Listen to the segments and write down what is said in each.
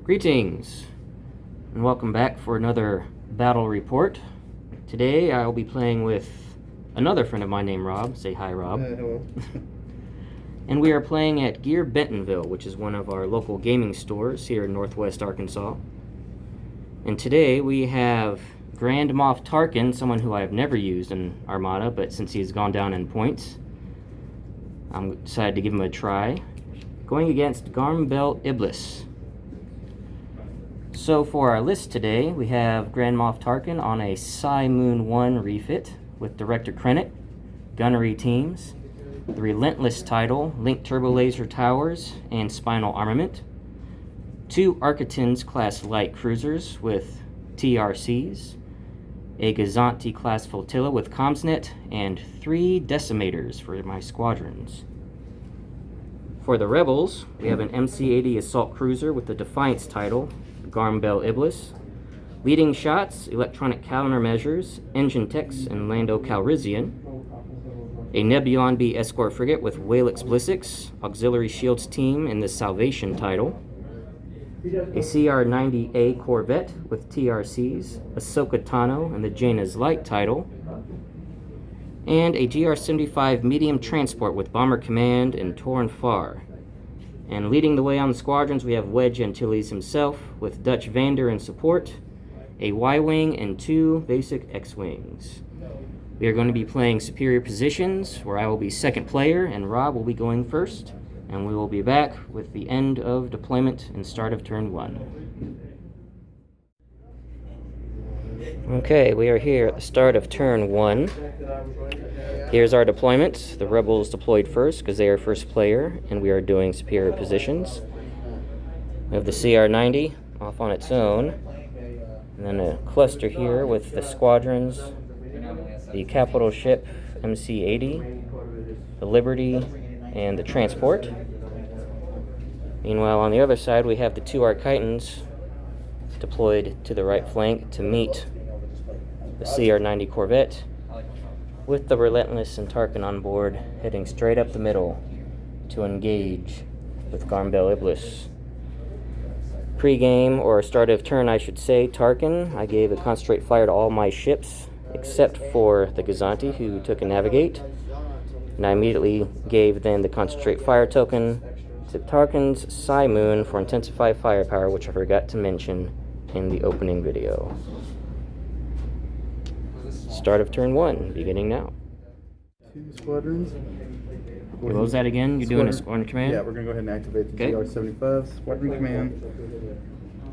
Greetings, and welcome back for another battle report. Today I will be playing with another friend of mine named Rob. Say hi, Rob. Hello. And we are playing at Gear Bentonville, which is one of our local gaming stores here in Northwest Arkansas. And today we have Grand Moff Tarkin, someone who I have never used in Armada, but since he's gone down in points, I'm decided to give him a try. Going against Garm Iblis. So for our list today, we have Grand Moff Tarkin on a Psy Moon 1 refit with Director Krennic, Gunnery Teams, the Relentless title, Link Turbo Laser Towers, and Spinal Armament, 2 Architans class light cruisers with TRCs, a Gazanti class flotilla with Comsnet, and 3 Decimators for my squadrons. For the Rebels, we have an MC-80 assault cruiser with the Defiance title, Garm Iblis, leading shots, electronic countermeasures, engine techs, and Lando Calrissian, a Nebulon B escort frigate with Whalix Blissix, auxiliary shields team in the Salvation title, a CR-90A corvette with TRCs, Ahsoka Tano and the Jaina's Light title, and a GR-75 medium transport with Bomber Command and Torn Far. And leading the way on the squadrons, we have Wedge Antilles himself, with Dutch Vander in support, a Y-Wing, and 2 basic X-Wings. We are going to be playing superior positions, where I will be second player, and Rob will be going first. And we will be back with the end of deployment and start of turn 1. Okay, we are here at the start of turn 1. Here's our deployment. The Rebels deployed first because they are first player, and we are doing superior positions. We have the CR-90 off on its own, and then a cluster here with the squadrons, the capital ship MC-80, the Liberty, and the transport. Meanwhile, on the other side, we have the 2 Architans deployed to the right flank to meet the CR-90 corvette, with the Relentless and Tarkin on board, heading straight up the middle to engage with Garm Iblis. Pre-game, or start of turn I should say, Tarkin, I gave a concentrate fire to all my ships, except for the Gazanti, who took a navigate, and I immediately gave then the concentrate fire token to Tarkin's Psy Moon for intensified firepower, which I forgot to mention in the opening video. Start of turn 1, beginning now. 2 squadrons. What was that again? You're doing a squadron command? Yeah, we're going to go ahead and activate the GR-75 squadron command.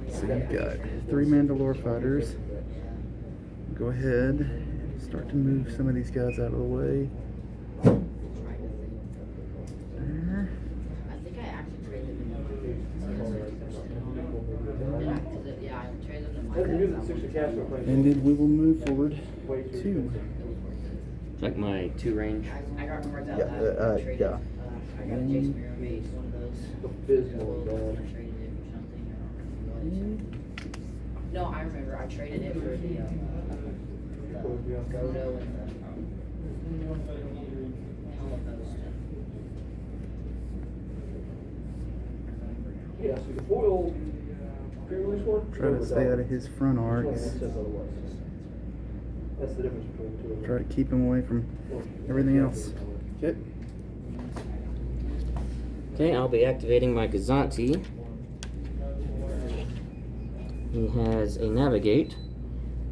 So you've got 3 Mandalore fighters. Go ahead and start to move some of these guys out of the way. There. And then we will move forward to... Like my 2 range? I got cards out Yeah, yeah. I got a Jason Mirror base, one of those. I traded it for something. I don't remember what. No, I remember. I traded it for the Godo and the Helmet Post. Yeah, so the foil pre-release one. Try to stay out of his front arcs. That's the difference between the 2 of them. Try to keep him away from everything else. Okay. Okay, I'll be activating my Gazanti. He has a navigate.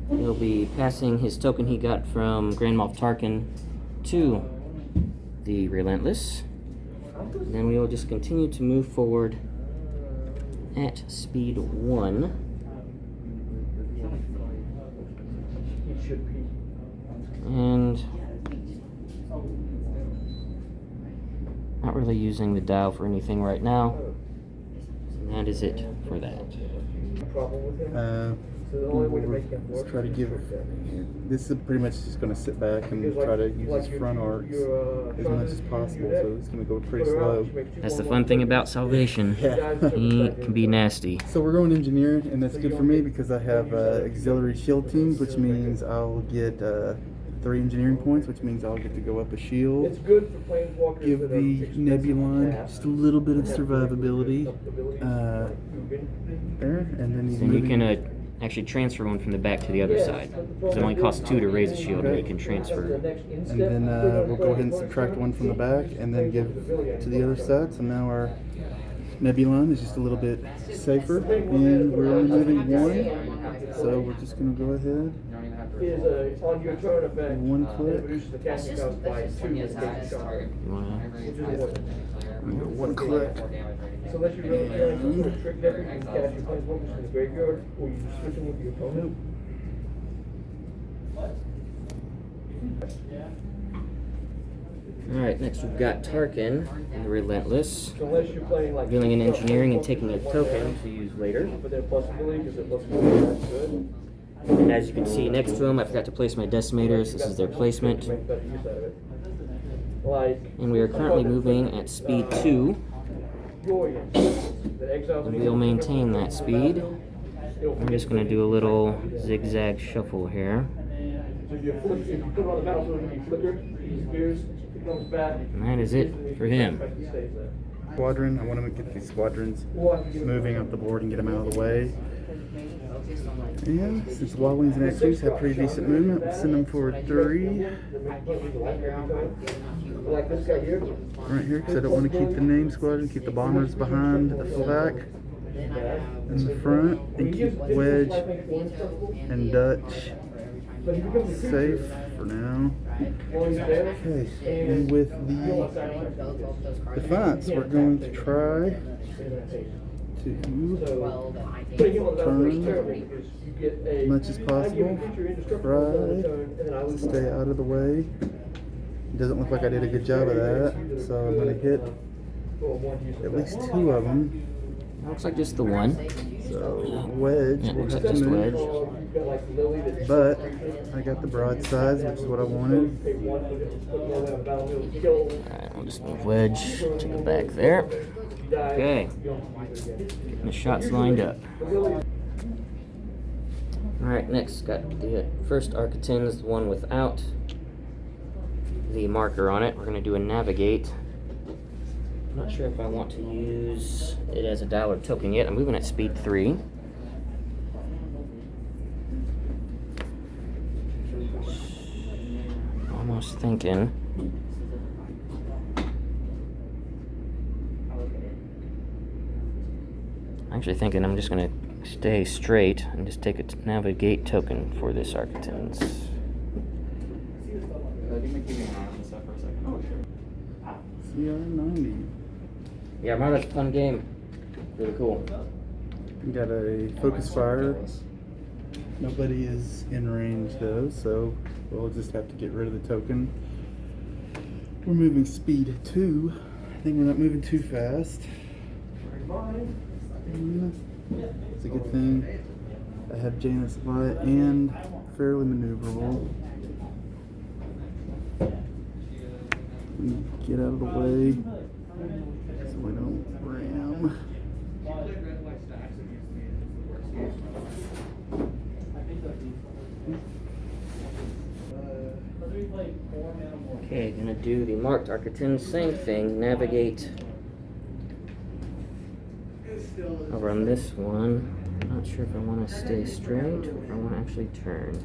He'll be passing his token he got from Grand Moff Tarkin to the Relentless. And then we will just continue to move forward at speed 1. And not really using the dial for anything right now. And that is it for that. Let's try to give... This is pretty much just going to sit back and try to use his front arcs as much as possible, so it's going to go pretty slow. That's the fun thing about Salvation. Yeah. He can be nasty. So we're going engineer, and that's good for me because I have auxiliary shield teams, which means I'll get 3 engineering points, which means I'll get to go up a shield. It's good for planeswalkers. Give that are the expensive Nebulon to cast. just a little bit of Have survivability there, and then he's Then you moving. can actually transfer one from the back to the other side. Because it only costs 2 to raise a shield, and you can transfer. And then we'll go ahead and subtract 1 from the back, and then give to the other side. So now our Nebulon is just a little bit safer, and we're only moving 1. So we're just gonna go ahead. Is on your turn effect. One It click. reduces the casting cost by 2 with casting cost. You wanna, I'm gonna go 1 click. So unless you really try to put a trick deck, you can cast your planeswalkers from the graveyard, or you just switch them with your opponent. Alright, next we've got Tarkin, the Relentless. So unless you're playing like. Revealing an engineering and taking a token to use later. But then plus ability, because it plus ability, that's good. And as you can see next to him, I forgot to place my decimators. This is their placement. Make better use out of it. Like. And we are currently moving at speed 2. And we'll maintain that speed. I'm just going to do a little zigzag shuffle here. So if you put it on the battlefield and you flicker, he disappears, he comes back. And that is it for him. Squadron. I want to get these squadrons moving up the board and get them out of the way. And since Wildlings and X-Wings have pretty decent movement, we'll send them forward 3. Like this guy here. Right here, because I don't want to keep the name squadron, keep the bombers behind the flak in the front, and keep Wedge and Dutch safe for now. Okay, and with the Defiance, we're going to try to turn as much as possible. Try to stay out of the way. It doesn't look like I did a good job of that, so I'm going to hit at least 2 of them. Looks like just the one. So Wedge Yeah, will looks have like to just move. Wedge. But I got the broadsides, which is what I wanted. Alright, we'll just move Wedge to the back there. Okay. Getting the shots lined up. Alright, next got the first Architins, the one without the marker on it. We're going to do a navigate. I'm not sure if I want to use it as a dial or token yet. I'm moving at speed 3. Almost thinking. Actually thinking I'm just going to stay straight and just take a navigate token for this Architins. CR90. Yeah, Armada's a fun game. Really cool. We got a focus fire. Nobody is in range though, so we'll just have to get rid of the token. We're moving speed 2. I think we're not moving too fast. It's a good thing I have Janus Light and fairly maneuverable. Get out of the way so we don't ram. Okay, gonna do the marked Architins, same thing, navigate over on this one. Not sure if I want to stay straight or if I want to actually turn.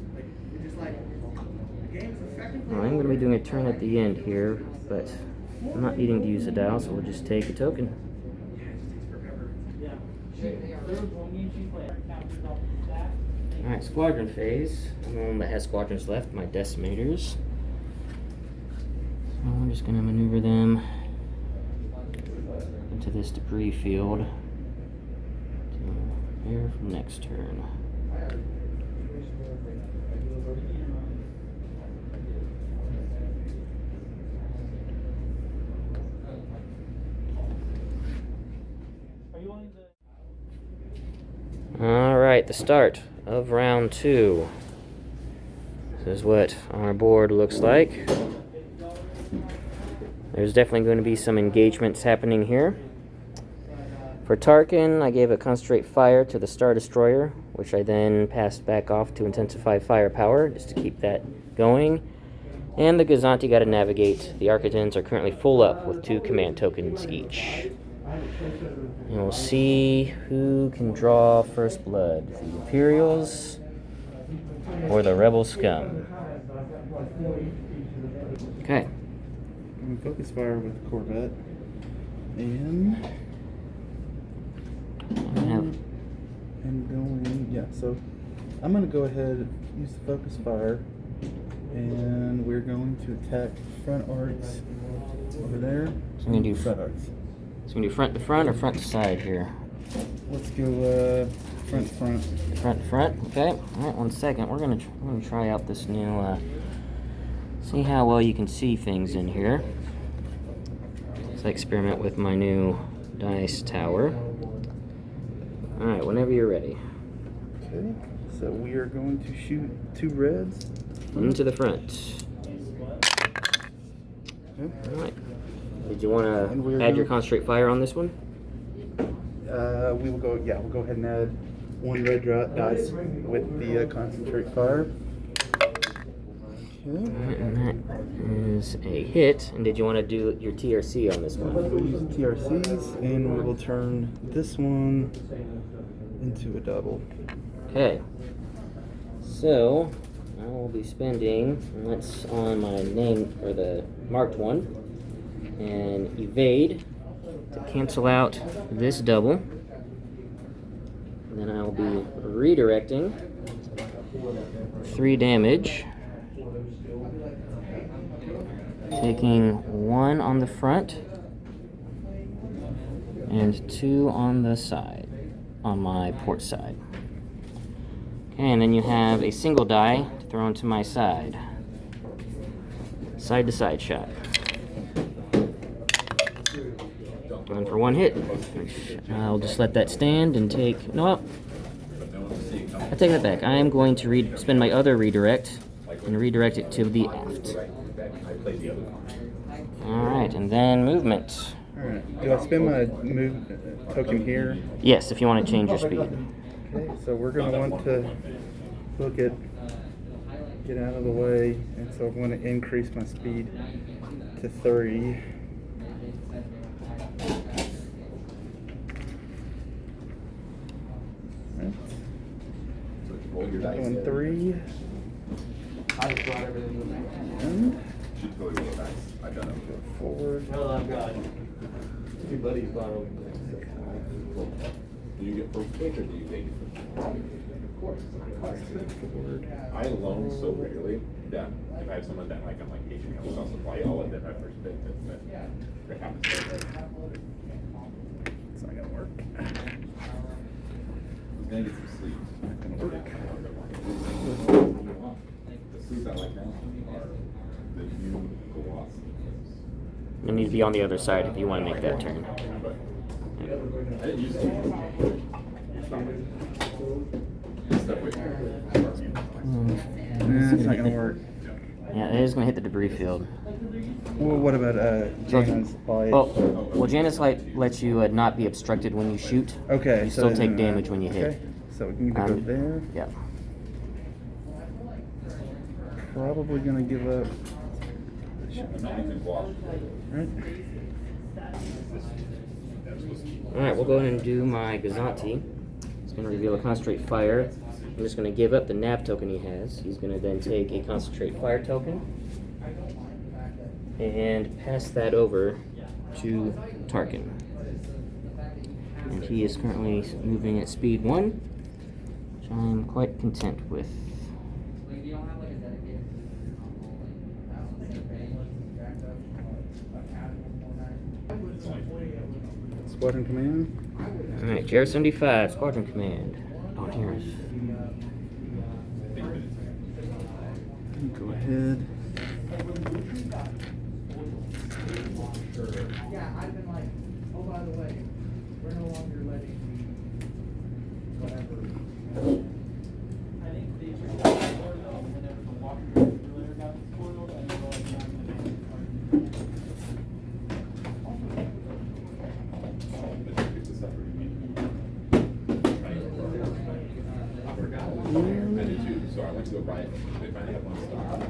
Well, I'm gonna be doing a turn at the end here, but I'm not needing to use a dial, so we'll just take a token. Alright, squadron phase. I'm the one that has squadrons left, my decimators. So I'm just going to maneuver them into this debris field to prepare for next turn. Alright, the start of round 2. This is what our board looks like. There's definitely going to be some engagements happening here. For Tarkin, I gave a concentrate fire to the Star Destroyer, which I then passed back off to intensify firepower, just to keep that going. And the Gazanti got to navigate. The Architans are currently full up with 2 command tokens each. And we'll see who can draw first blood. The Imperials or the Rebel Scum. Okay. I'm gonna focus fire with the Corvette. And going, yeah, so I'm gonna go ahead and use the focus fire, and we're going to attack front arcs over there. So we're gonna do front arcs. So we're gonna do front to front or front to side here? Let's go front to front. Front to front. Okay. All right. 1 second. We're gonna try out this new. See how well you can see things in here. Let's experiment with my new dice tower. All right. Whenever you're ready. Okay. So we are going to shoot 2 reds Into the front. Okay. All right. Did you want And we're to add your going- concentrate fire on this one? We will go. Yeah, we'll go ahead and add 1 red dice with the concentrate fire. Okay. And that is a hit. And did you want to do your TRC on this one? We'll use TRCs, and we will turn this one into a double. Okay. So I will be spending, that's on my name, or the marked one, and evade to cancel out this double. And then I'll be redirecting 3 damage, taking 1 on the front and 2 on the side, on my port side. Okay, and then you have a single die to throw into my side. Side to side shot. Going for 1 hit. I'll just let that stand and take. No, I take that back. I am going to spend my other redirect and redirect it to the aft. Alright, and then movement. Alright. Do I spend my move token here? Yes, if you want to change your speed. Okay, so we're going to want to look at get out of the way, and so I'm going to increase my speed to 3. Going 3. I just brought everything with me. And I got it. go forward. Well, I've got 2 buddies brought over there. Do you get first pick or do you take it? Of course. Forward. I loan so rarely that if I have someone that like I'm like HB I'll supply, I'll let them have first pick. That happens. It's not going to work. I'm gonna get some sleep. Not going to work. The sleeves I like now are the new gloss. You need to be on the other side if you want to make that turn. But I didn't use it. Stuff with Nah, it's not going to work. Yeah, it is going to hit the debris field. Well, what about Janus light? Well, Janus Light lets you not be obstructed when you shoot. Okay. You so still then, take damage when you hit. Okay. So we can either go there. Yeah. Probably going to give up. Right. Alright, we'll go ahead and do my Gazanti. It's going to reveal a concentrate fire. I'm just going to give up the nav token he has. He's going to then take a concentrate fire token and pass that over to Tarkin. And he is currently moving at speed 1, which I'm quite content with. Squadron command. Alright, JR-75, Squadron Command. Don't hear us. Go ahead. Yeah, I've been like, oh, by the way, we're no longer letting whatever. I think these are whenever the water earlier got spoiled, I know I did too, so I went to go buy it. They finally have one stock.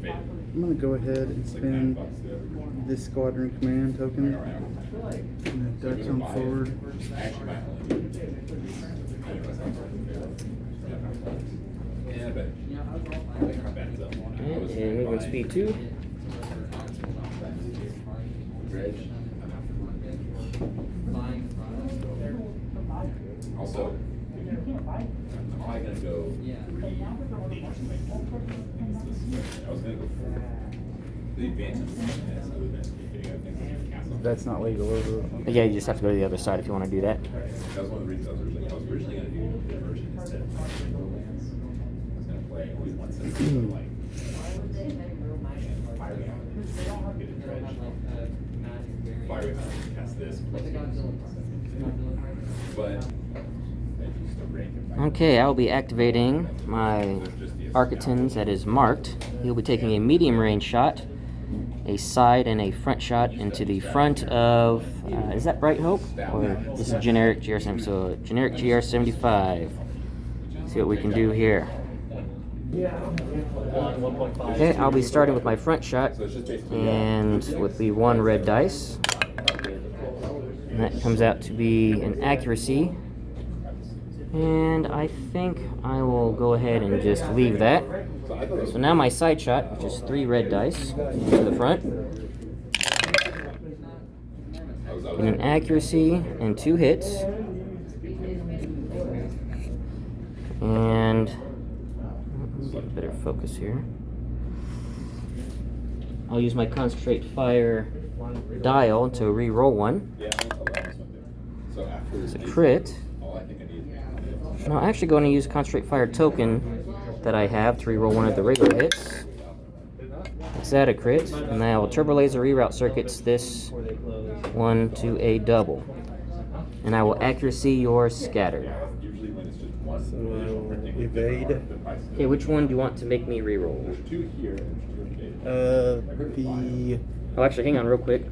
I'm gonna go ahead and spend this squadron command token. And Dutch on forward. Yeah, but And movement speed 2. also, I'm probably gonna go. I was gonna go for the advantage of this castle. That's not legal, is it? Yeah, you just have to go to the other side if you want to do that. That was one of the reasons I was originally gonna do the version instead of playing Romance. I was gonna play only one set of like fire out, get it dredged. Fire out, cast this. But Okay, I'll be activating my Architons that is marked. He'll be taking a medium range shot, a side and a front shot into the front of, is that Bright Hope? Or this is generic GR75, so generic GR75. See what we can do here. Okay, I'll be starting with my front shot, and with the 1 red dice. And that comes out to be an accuracy. And I think I will go ahead and just leave that. So now my side shot, which is 3 red dice, to the front. And an accuracy and 2 hits. And get a better focus here. I'll use my concentrate fire dial to re-roll 1. It's a crit. And I'm actually going to use concentrate fire token that I have to re-roll 1 of the regular hits. Is that a crit? And then I will turbo laser reroute circuits this 1 to a double. And I will accuracy your scatter. So evade. Okay, which one do you want to make me re-roll? The Oh, actually, hang on real quick.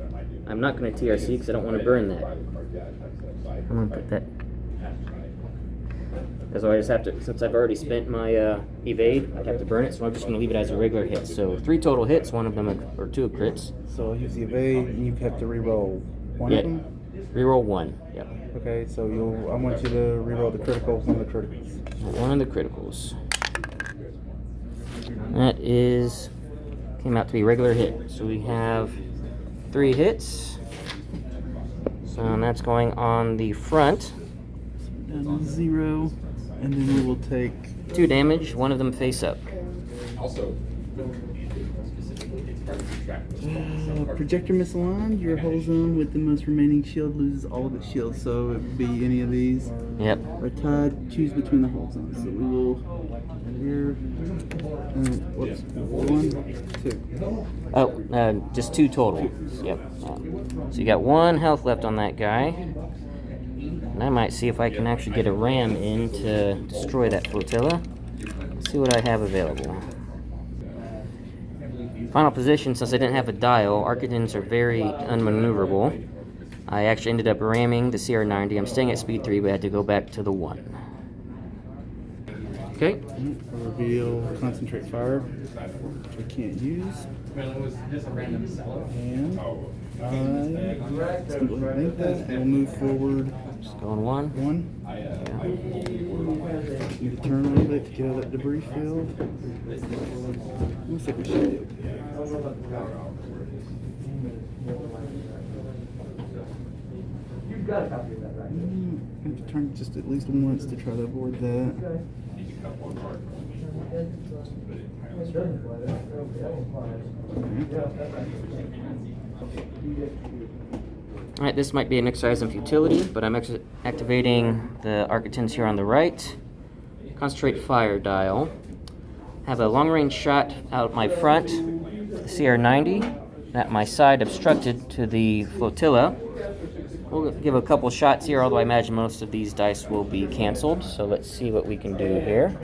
I'm not going to TRC because I don't want to burn that. I'm going to put that. Because I just have to, since I've already spent my evade, I have to burn it, so I'm just going to leave it as a regular hit. So 3 total hits, 1 of them or 2 crits. So I'll use the evade, and you have to re-roll 1 of them? Reroll 1, yep. Okay, so I want you to re-roll the critical, 1 of the criticals. 1 of the criticals. That is, came out to be regular hit. So we have 3 hits. So that's going on the front. Down to 0, and then we will take 2 damage, 1 of them face up. also, projector misaligned. Your whole zone with the most remaining shield loses all of its shields, so it would be any of these. Yep. Or tied, choose between the whole zones. So we will here. Whoops, 1, 2. Oh, just 2 total. Yep. So you got 1 health left on that guy. And I might see if I can actually get a ram in to destroy that flotilla. Let's see what I have available. Final position, since I didn't have a dial, Architons are very unmaneuverable. I actually ended up ramming the CR90. I'm staying at speed 3, but I had to go back to the 1. Okay. Reveal concentrate fire, which I can't use. And I think that we'll move forward. Just going 1. 1. Need to turn a little bit to get out of that debris field. Looks like we should be okay. You've got a copy of that, right? I have to turn just at least once to try to avoid that. Alright, this might be an exercise in futility, but I'm activating the Architons here on the right. Concentrate fire dial. Have a long range shot out my front, the CR90, at my side obstructed to the flotilla. We'll give a couple shots here, although I imagine most of these dice will be canceled. So let's see what we can do here.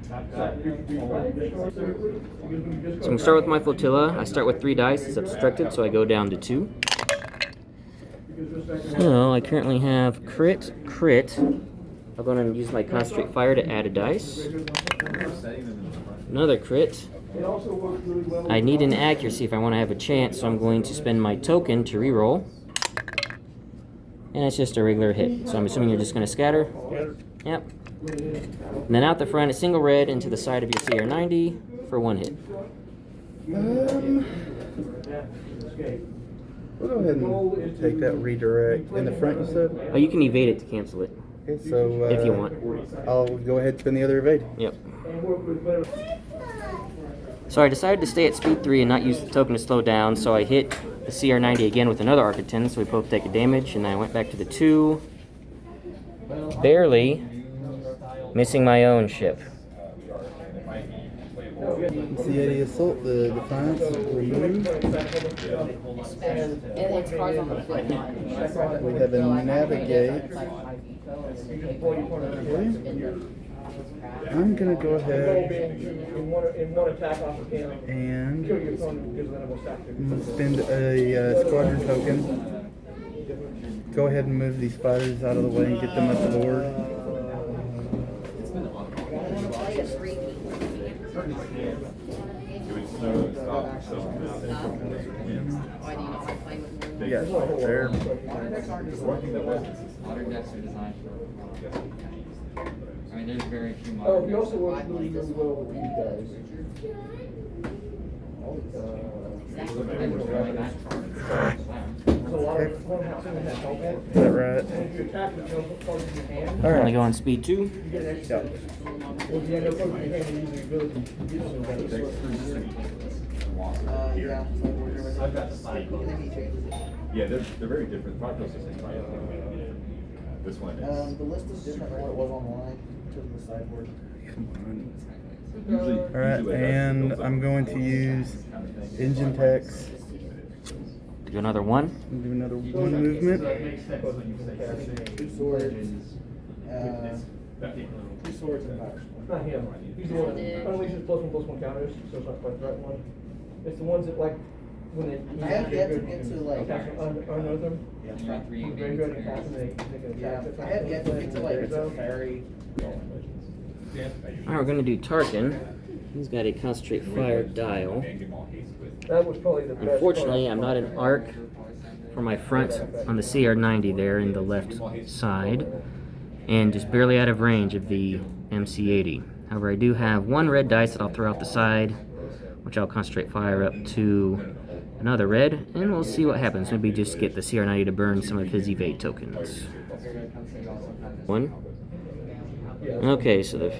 So I'm going to start with my flotilla. I start with 3 dice. It's obstructed, so I go down to 2. So I currently have crit. I'm going to use my concentrate fire to add a dice. Another crit. I need an accuracy if I want to have a chance, so I'm going to spend my token to reroll. And it's just a regular hit. So I'm assuming you're just going to scatter? Yep. And then out the front, a single red into the side of your CR90 for 1 hit. We'll go ahead and take that redirect. In the front, you said? Oh, you can evade it to cancel it. Okay, so if you want. I'll go ahead and spin the other evade. Yep. So I decided to stay at speed 3 and not use the token to slow down, so I hit the CR90 again with another Arcaton, so we both take a damage, and then I went back to the 2. Barely missing my own ship. C80 Assault, the Defiance, removed. And it's cards on the flip. We have a Navigate. I'm going to go ahead and spend a Squadron token. Go ahead and move these fighters out of the way and get them up the board. Yeah, there. Modern decks are designed for. I mean, there's very few modern decks. also works really, really well with these guys. Is that right? Alright, I go on speed 2. I've got the cycle. Yeah, they're very different. Thought processing, right? This one is. The list is different than what it was online to the sideboard. Usually, Alright, and I'm going to use Engine Techs. Do another 1. Do another 1 movement. 2 swords. 2 swords and fire. Not him. He's the one that unleashes +1/+1 counters, so it's not quite the right one. It's the ones that like when they. I have yet to get to like. Unearth them. You got 3 Graveyard and cast them, they can Yeah, attack. I have yet to get to like it's a fairy. Alright, we're going to do Tarkin. He's got a Concentrate Fire dial. That was probably the best. Unfortunately, I'm not an arc for my front on the CR90 there in the left side, and just barely out of range of the MC80. However, I do have 1 red dice that I'll throw out the side, which I'll Concentrate Fire up to another red, and we'll see what happens. Maybe just get the CR90 to burn some of his evade tokens. 1. Okay, so the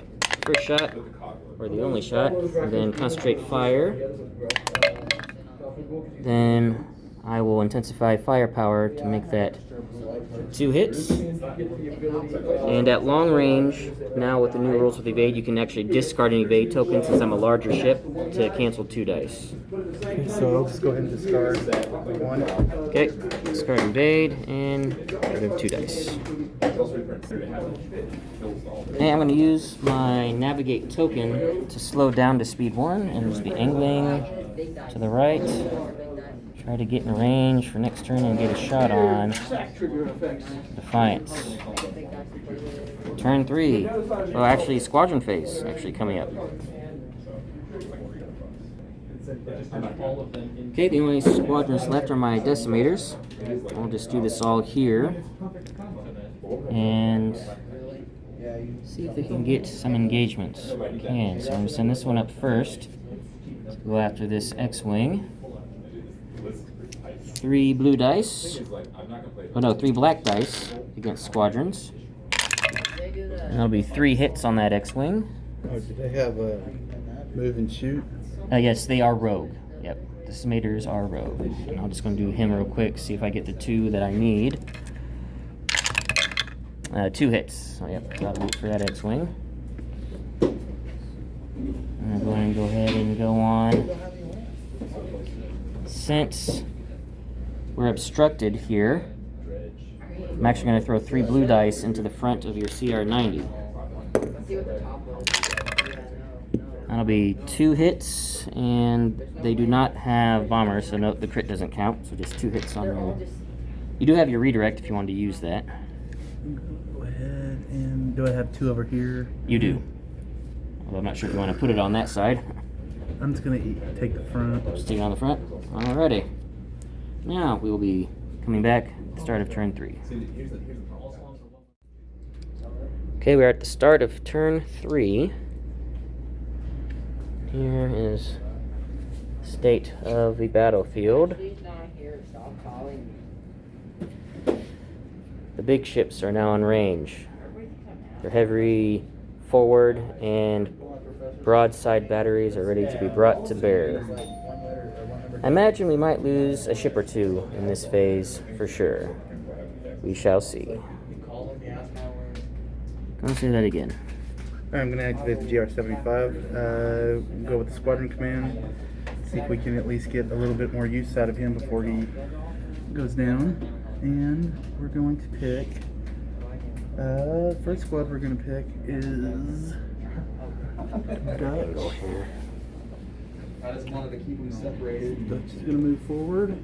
first shot, or the only shot, and then Concentrate Fire. Then I will intensify firepower to make that 2 hits. And at long range, now with the new rules with evade, you can actually discard an evade token since I'm a larger ship to cancel 2 dice. So I'll just go ahead and discard 1. Okay, discard evade and remove 2 dice. And I'm going to use my navigate token to slow down to speed 1 and just be angling to the right. Try to get in range for next turn and get a shot on Defiance. Turn 3. Oh, actually, Squadron phase actually coming up. Okay, the only squadrons left are my decimators. I'll just do this all here and see if they can get some engagements. Okay, so I'm going to send this one up first to go after this X-Wing. 3 blue dice. Oh no, 3 black dice against squadrons. And there'll be 3 hits on that X-Wing. Oh, do they have a move and shoot? Yes, they are rogue. Yep, the decimators are rogue. And I'm just going to do him real quick, see if I get the 2 that I need. 2 hits. So yep, that'll be for that X-Wing. I'm going to go ahead and go on. Since we're obstructed here, I'm actually going to throw 3 blue dice into the front of your CR90. That'll be 2 hits, and they do not have bombers, so no, the crit doesn't count. So just 2 hits on there. You do have your redirect if you wanted to use that. Go ahead and do I have 2 over here? You do. Although I'm not sure if you want to put it on that side. I'm just gonna take the front. Sticking on the front. Alrighty. Now we will be coming back at the start of turn 3. Okay, we're at the start of turn 3. Here is state of the battlefield. Please not here. Stop calling me. The big ships are now in range. Everybody come out. They're heavy forward, and broadside batteries are ready to be brought to bear. I imagine we might lose a ship or two in this phase for sure. We shall see. Gonna say that again. Alright, I'm gonna activate the GR-75. Go with the squadron command. See if we can at least get a little bit more use out of him before he goes down. And we're going to pick. First squad we're gonna pick is Dutch. I just wanted to keep them separated. Dutch is gonna move forward.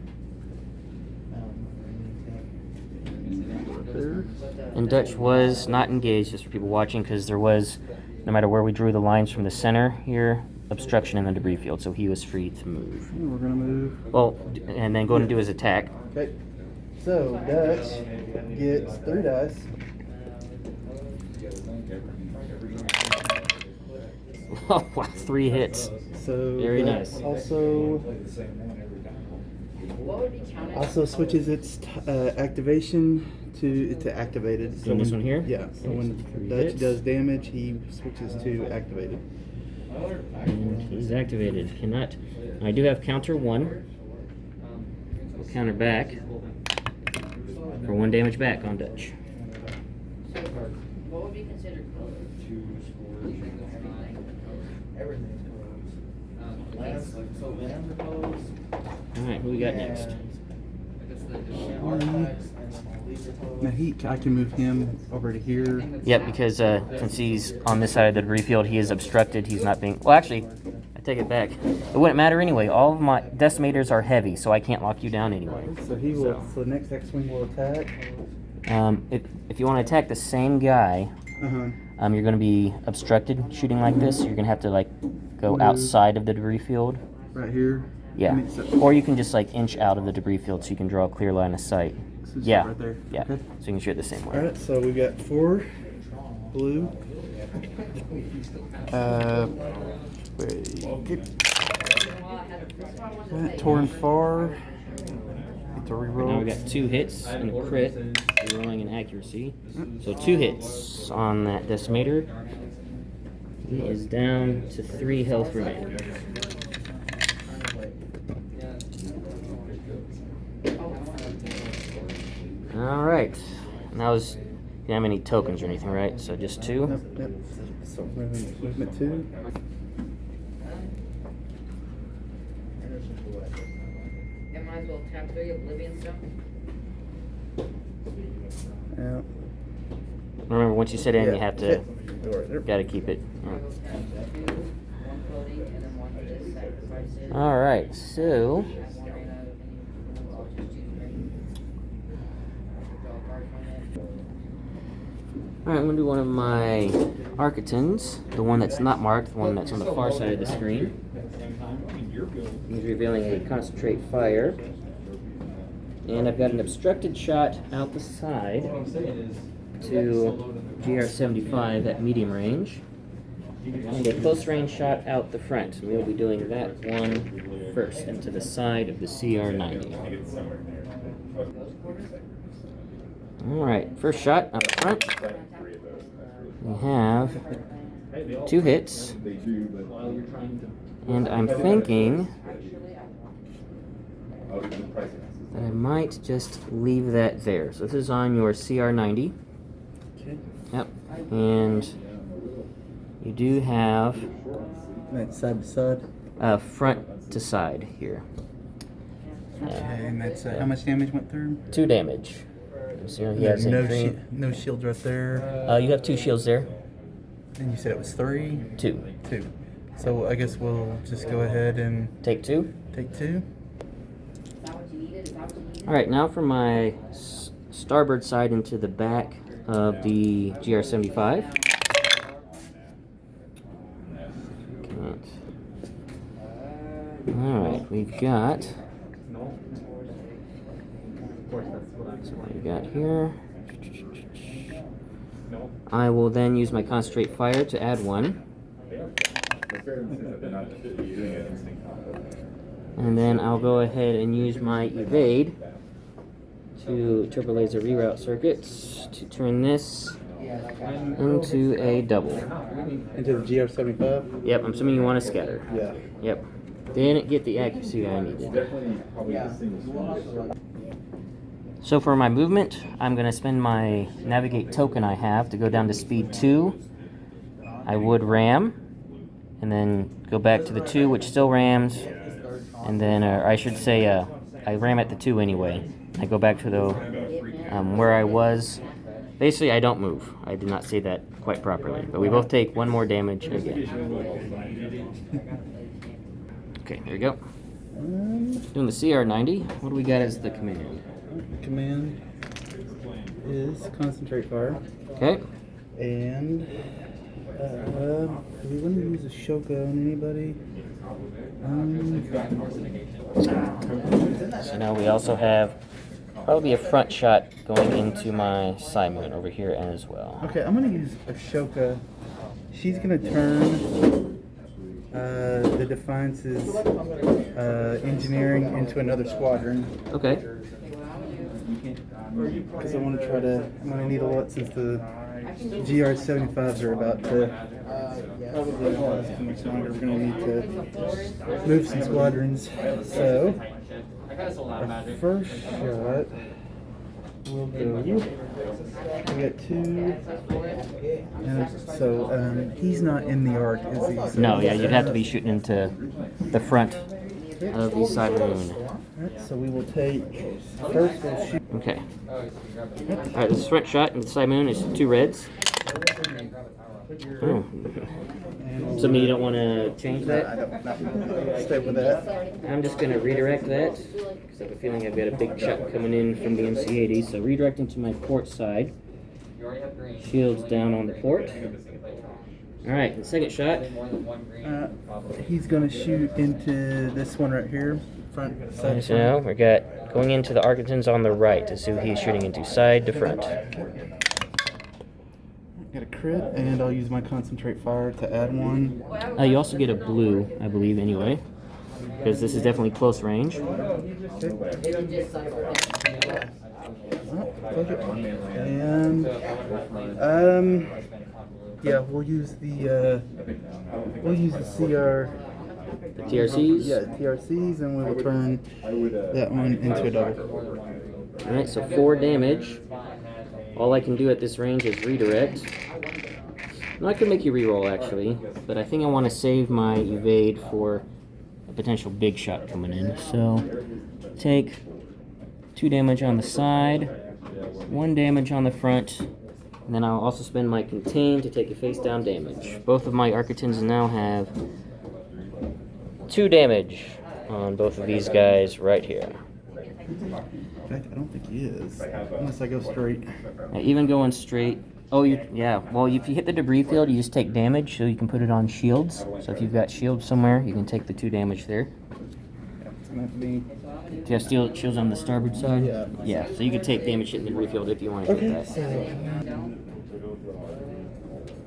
There. And Dutch was not engaged, just for people watching, because there was, no matter where we drew the lines from the center here, obstruction in the debris field, so he was free to move. And we're gonna move. Well, and then go and do his attack. Okay. So Dutch gets 3 dice. Oh, wow, 3 hits. So Very that nice. Also What would be counted? also switches its activation to activated. In this one here? Yeah. So when Three Dutch hits. does damage, he switches to activated. And he's activated. Cannot. I do have counter 1. We'll counter back for 1 damage back on Dutch. What would be considered color? Everything's closed. So lands are closed. Alright, who we got next? Artifacts and these are closed. Now I can move him over to here. Yep, because since he's on this side of the debris field, he is obstructed. He's not being. Well, actually, I take it back. It wouldn't matter anyway. All of my decimators are heavy, so I can't lock you down anyway. So he will. So the next X-wing will attack. If you want to attack the same guy, you're going to be obstructed shooting like this. You're going to have to like go Move. outside of the debris field. Right here. Yeah. I mean, so Or you can just like inch out of the debris field so you can draw a clear line of sight. it's Yeah. right there. Yeah. Okay. So you can shoot the same way. All right. So we've got 4 blue. Torn far. Get to reroll. Now we got 2 hits and a crit, rolling an accuracy. So 2 hits on that decimator. He is down to 3 health remaining. All right. And that was. You didn't have any tokens or anything, right? So just 2. Nope, yep. So movement 2. Yeah, might as well tap 3 Oblivion stuff. Yeah. Remember, once you sit in, you have to. Right there. Got to keep it. Might as well tap 2, 1 floating, and then 1 for this sacrifices. All right. So. Alright, I'm going to do one of my Architons, the one that's not marked, the one that's on the far side of the screen. He's revealing a concentrate fire. And I've got an obstructed shot out the side to GR-75 at medium range. And a close range shot out the front. And we'll be doing that one first, into the side of the CR-90. Alright, first shot out the front. We have 2 hits. And I'm thinking that I might just leave that there. So this is on your CR-90. Okay. Yep. And you do have That's side to side. front to side here. Okay, and that's how much damage went through? 2 damage. So he has a no, green. no shield right there. You have 2 shields there. And you said it was 3? 2. 2. So I guess we'll just go ahead and Take 2. take 2. Alright, now for my starboard side into the back of the GR-75. Alright, we got. So what we got here. I will then use my concentrate fire to add one. And then I'll go ahead and use my evade to turbo laser reroute circuits to turn this into a double. Into the GR75? Yep, I'm assuming you want to scatter. Yeah. Yep. Didn't get the accuracy I needed. So for my movement, I'm going to spend my navigate token I have to go down to speed 2. I would ram, and then go back to the 2, which still rams, and then, or I should say, I ram at the 2 anyway. I go back to the where I was. Basically, I don't move. I did not say that quite properly, but we both take 1 more damage again. Okay, there we go. Doing the CR90. What do we got as the command? Command is concentrate fire. Okay. And do we want to use a Shoka on anybody? So now we also have probably a front shot going into my Simon over here as well. Okay, I'm going to use Ashoka. She's going to turn the Defiance's engineering into another squadron. Okay. Because I want to I'm going to need a lot since the GR75s are about to probably last too much longer. We're going to need to move some squadrons. So, our first shot will go. We got 2. And so, he's not in the arc, is he? So No, yeah, you'd have to be shooting into the front of the side moon. Alright, so we will take. First, we'll shoot. Okay. Alright, this front shot into the side moon is 2 reds. Oh. Something you don't want to change that? I don't stay with that. I'm just going to redirect that because I have a feeling I've got a big shot coming in from the MC-80. So redirecting to my port side. Shields down on the port. Alright, the second shot. He's going to shoot into this one right here. Front, side. So now we got going into the Architects on the right is who he's shooting into, side to front. Got a crit, and I'll use my concentrate fire to add 1. You also get a blue, I believe, anyway, because this is definitely close range. And yeah, we'll use the CR. The TRCs? Yeah, TRCs, and we will turn that one into a double. Alright, so 4 damage. All I can do at this range is redirect. No, I could make you reroll actually, but I think I want to save my evade for a potential big shot coming in. So take 2 damage on the side, 1 damage on the front, and then I'll also spend my contain to take a face down damage. Both of my Architects now have 2 damage on both of these guys right here. In fact, I don't think he is, unless I go straight. Even going straight. Oh, yeah. Well, if you hit the debris field, you just take damage, so you can put it on shields. So if you've got shields somewhere, you can take the 2 damage there. Yeah, it's gonna have to be. Do you have shields on the starboard side? Yeah. Yeah. So you could take damage hitting the debris field if you want to do that.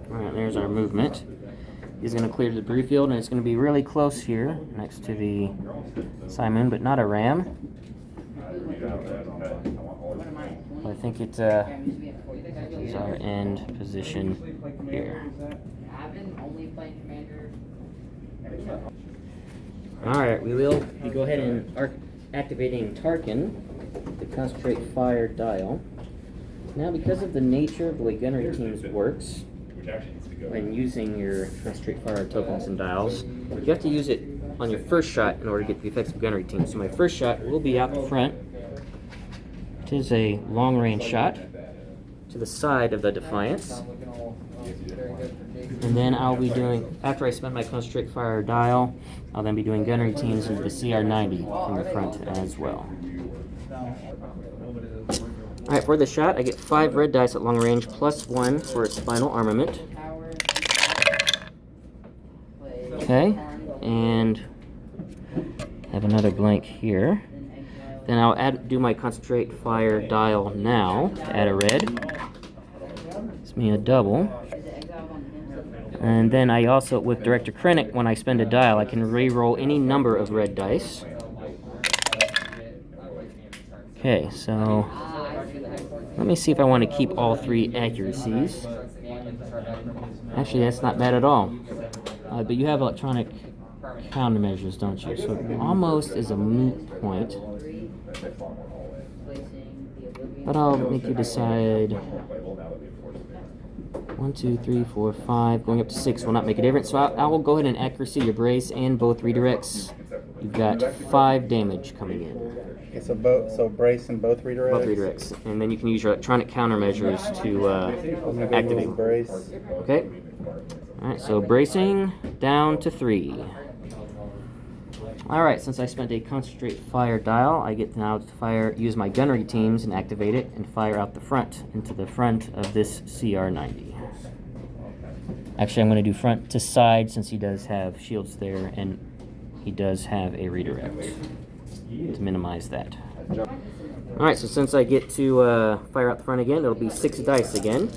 All right. There's our movement. He's going to clear the debris field, and it's going to be really close here, next to the Simon, but not a ram. I think it is our end position here. Alright, we will go ahead and activating Tarkin, the concentrate fire dial. Now, because of the nature of the way gunnery teams works, when using your concentrate fire tokens and dials, you have to use it on your first shot in order to get the effects of gunnery team. So my first shot will be out the front. It is a long-range shot to the side of the Defiance. And then I'll be doing, after I spend my concentrate fire dial, I'll then be doing gunnery teams into the CR90 from the front as well. Alright, for the shot, I get 5 red dice at long range, plus 1 for its final armament. Okay, and Have another blank here. Then I'll do my concentrate fire dial now to add a red. It's me a double. And then I also, with Director Krennic, when I spend a dial, I can re-roll any number of red dice. Okay, so let me see if I want to keep all 3 accuracies. Actually, that's not bad at all. But you have electronic countermeasures, don't you? So it almost is a moot point. But I'll make you decide. 1, 2, 3, 4, 5, going up to 6 will not make a difference. So I will go ahead and accuracy your brace and both redirects. You've got 5 damage coming in. Okay, so brace and both redirects? Both redirects. And then you can use your electronic countermeasures to activate. Brace. Okay. Alright, so bracing down to 3. Alright, since I spent a concentrate fire dial, I get now to use my gunnery teams and activate it and fire out the front into the front of this CR-90. Actually, I'm going to do front to side since he does have shields there and he does have a redirect to minimize that. Alright, so since I get to fire out the front again, it'll be 6 dice again.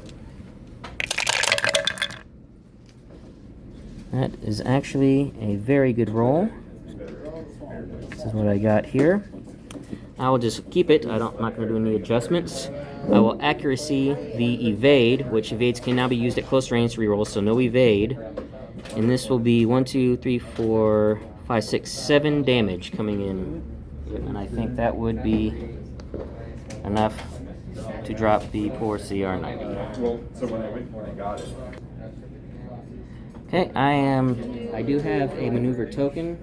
That is actually a very good roll. This is what I got here. I will just keep it. I'm not going to do any adjustments. I will accuracy the evade, which evades can now be used at close range reroll, so no evade. And this will be 1, 2, 3, 4, 5, 6, 7 damage coming in. And I think that would be enough to drop the poor CR-90. Well, so when I got it. Okay, I do have a maneuver token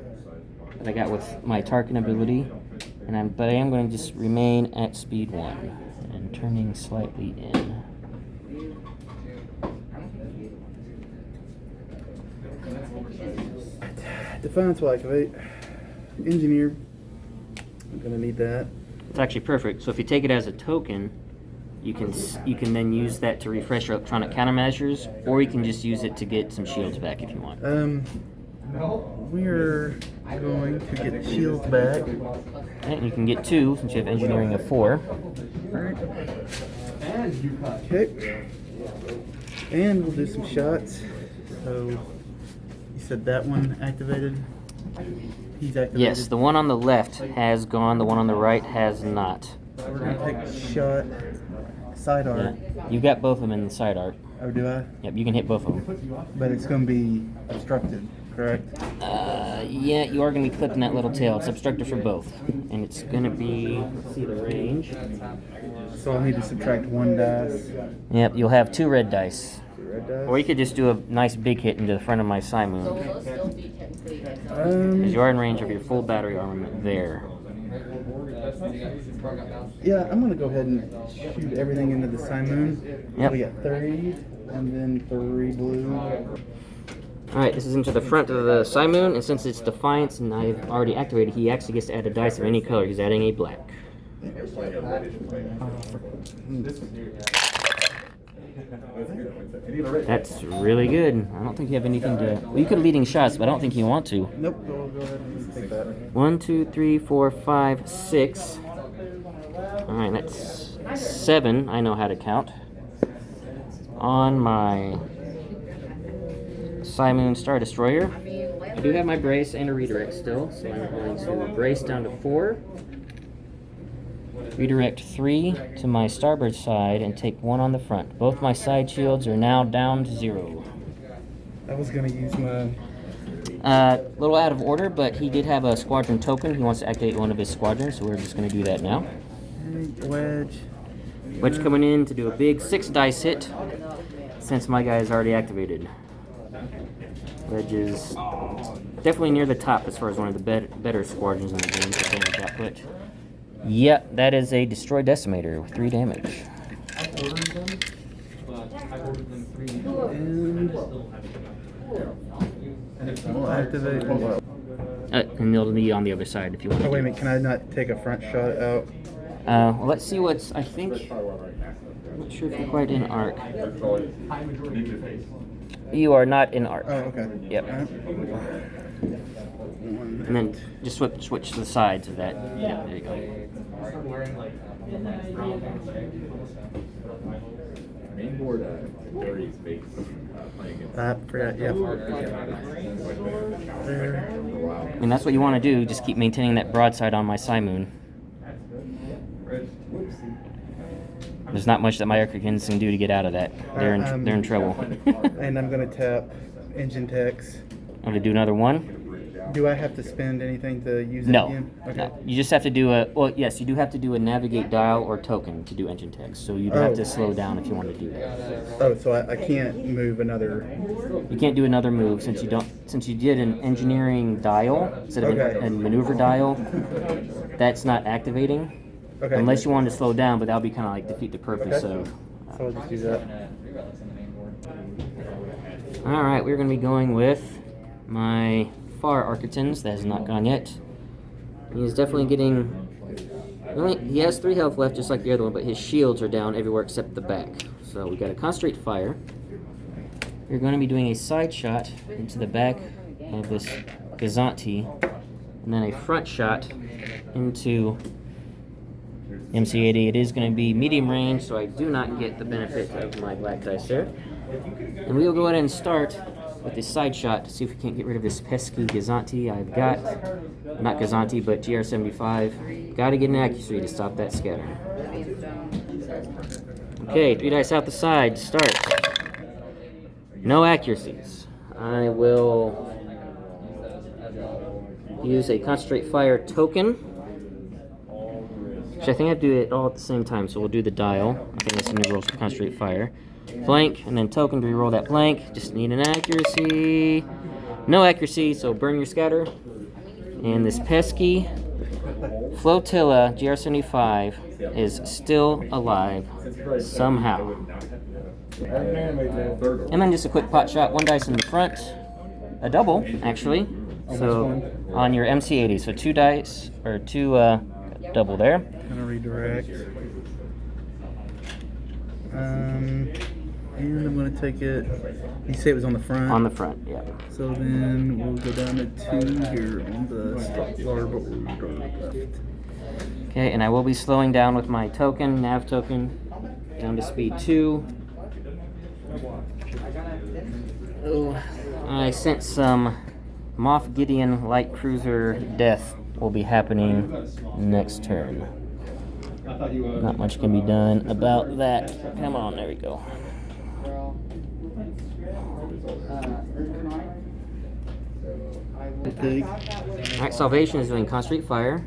that I got with my Tarkin ability, but I am going to just remain at speed 1 and turning slightly in. Defiance will activate. Engineer. I'm gonna need that. It's actually perfect. So if you take it as a token, you can then use that to refresh your electronic countermeasures, or you can just use it to get some shields back if you want. We're going to get shields back. And you can get 2 since you have engineering of 4. Alright. Okay. And we'll do some shots. So you said that one activated? He's activated. Yes, the one on the left has gone, the one on the right has not. So we're gonna take a shot. Side art. Yeah. You got both of them in the side art. Oh, do I? Yep, you can hit both of them. But it's gonna be obstructed, correct? Yeah, you are going to be clipping that little tail. It's obstructed for both. And it's going to be, let's see the range. So I'll need to subtract 1 dice. Yep, you'll have 2 red dice. 2 red dice. Or you could just do a nice big hit into the front of my Simoon. Because you are in range of your full battery armament there. Yeah, I'm gonna go ahead and shoot everything into the Simoon. Yep. We got 3, and then 3 blue. Alright, this is into the front of the Simoon, and since it's Defiance and I've already activated, he actually gets to add a dice of any color. He's adding a black. That's really good. I don't think you have anything to... Well, you could leading shots, but I don't think you want to. Nope, we'll go ahead and take that. 1, 2, 3, 4, 5, 6. Alright, that's 7. I know how to count. On my Simoon Star Destroyer. I do have my brace and a redirect still, so I'm going to brace down to 4. Redirect 3 to my starboard side and take 1 on the front. Both my side shields are now down to 0. I was gonna use my... A little out of order, but he did have a squadron token. He wants to activate one of his squadrons, so we're just going to do that now. Wedge. Wedge coming in to do a big 6 dice hit, since my guy is already activated. Wedge is definitely near the top as far as one of the better squadrons in the game for damage output. Yep, that is a Destroy Decimator with 3 damage. And we'll activate. And they'll be on the other side if you want. Oh, wait a minute, can I not take a front shot out? Well, let's see what's, I think, I'm not sure if you're quite in arc. You are not in arc. Oh, okay. Yep. Alright. And then just switch to the sides of that. Yeah, there you go. Main board, Dory's base, playing against. Forgot, yeah. There. And that's what you want to do. Just keep maintaining that broadside on my Simoon. There's not much that my Archicans can do to get out of that. They're in trouble. And I'm gonna tap engine techs. I'm going to do another one. Do I have to spend anything to use it No. again? Okay. No. You just have to do a, well, yes, you do have to do a navigate dial or token to do engine text. So you do have to slow down if you want to do that. Oh, so I can't move another. You can't do another move since you did an engineering dial instead of Okay. a maneuver dial. That's not activating Okay. unless you wanted to slow down, but that would be kind of like defeat the purpose Okay. of. So I'll just do that. All right, we're going to be going with my Far Architans. That has not gone yet. He's definitely getting. He has 3 health left, just like the other one, but his shields are down everywhere except the back. So we got a concentrate fire. We're going to be doing a side shot into the back of this Gazanti, and then a front shot into MC80. It is going to be medium range, so I do not get the benefit of my black dice there. And we will go ahead and start with a side shot to see if we can't get rid of this pesky Gazanti. I've got, not Gazanti, but GR75. Got to get an accuracy to stop that scatter. Okay, 3 dice out the side. Start. No accuracies. I will use a concentrate fire token. Actually, I think I have to do it all at the same time, so we'll do the dial. I think that's a new rules for concentrate fire. Blank, and then token to reroll that blank. Just need an accuracy. No accuracy, so burn your scatter. And this pesky Flotilla GR75 is still alive somehow. And then just a quick pot shot. 1 dice in the front. A double, actually. So on your MC80. So 2 dice, or 2 double there. Gonna redirect. And I'm gonna take it. You say it was on the front? On the front, yeah. So then we'll go down to 2 here on the starboard left. Okay, and I will be slowing down with my token, nav token, down to speed 2. Oh, I sense some Moff Gideon light cruiser death will be happening next turn. Not much can be done about that. Come on, there we go. Alright, Salvation is doing concentrate fire.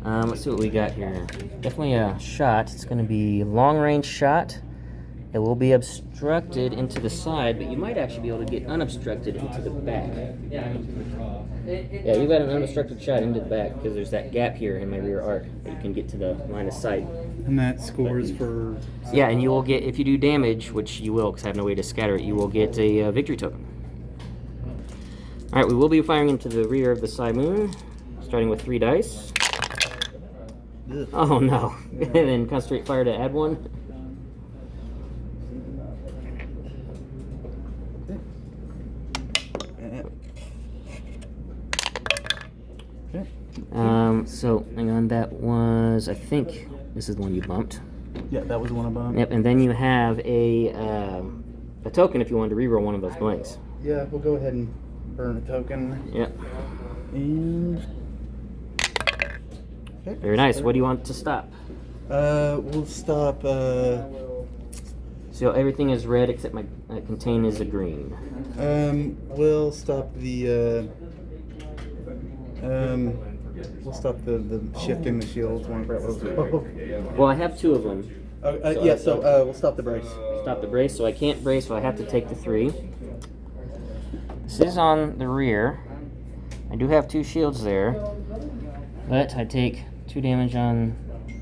Let's see what we got here. Definitely a shot. It's going to be long range shot. It will be obstructed into the side, but you might actually be able to get unobstructed into the back. Yeah, you got an unobstructed shot into the back because there's that gap here in my rear arc that you can get to the line of sight. And that scores for. Yeah, and you will get, if you do damage, which you will because I have no way to scatter it, you will get a victory token. Alright, we will be firing into the rear of the Simoon, starting with 3 dice. Ugh. Oh no. And then concentrate fire to add 1. So hang on, that was, I think this is the one you bumped. Yeah, that was the one I bumped. Yep, and then you have a token if you wanted to reroll one of those blanks. Yeah, we'll go ahead and burn a token. Yep. And. Okay. Very nice. What do you want to stop? We'll stop. So everything is red except my contain is a green. We'll stop the. We'll stop the shifting the shields. One for Well, I have 2 of them. yeah, so we'll stop the brace. Stop the brace, so I can't brace, so I have to take the 3. This is on the rear. I do have 2 shields there, but I take 2 damage on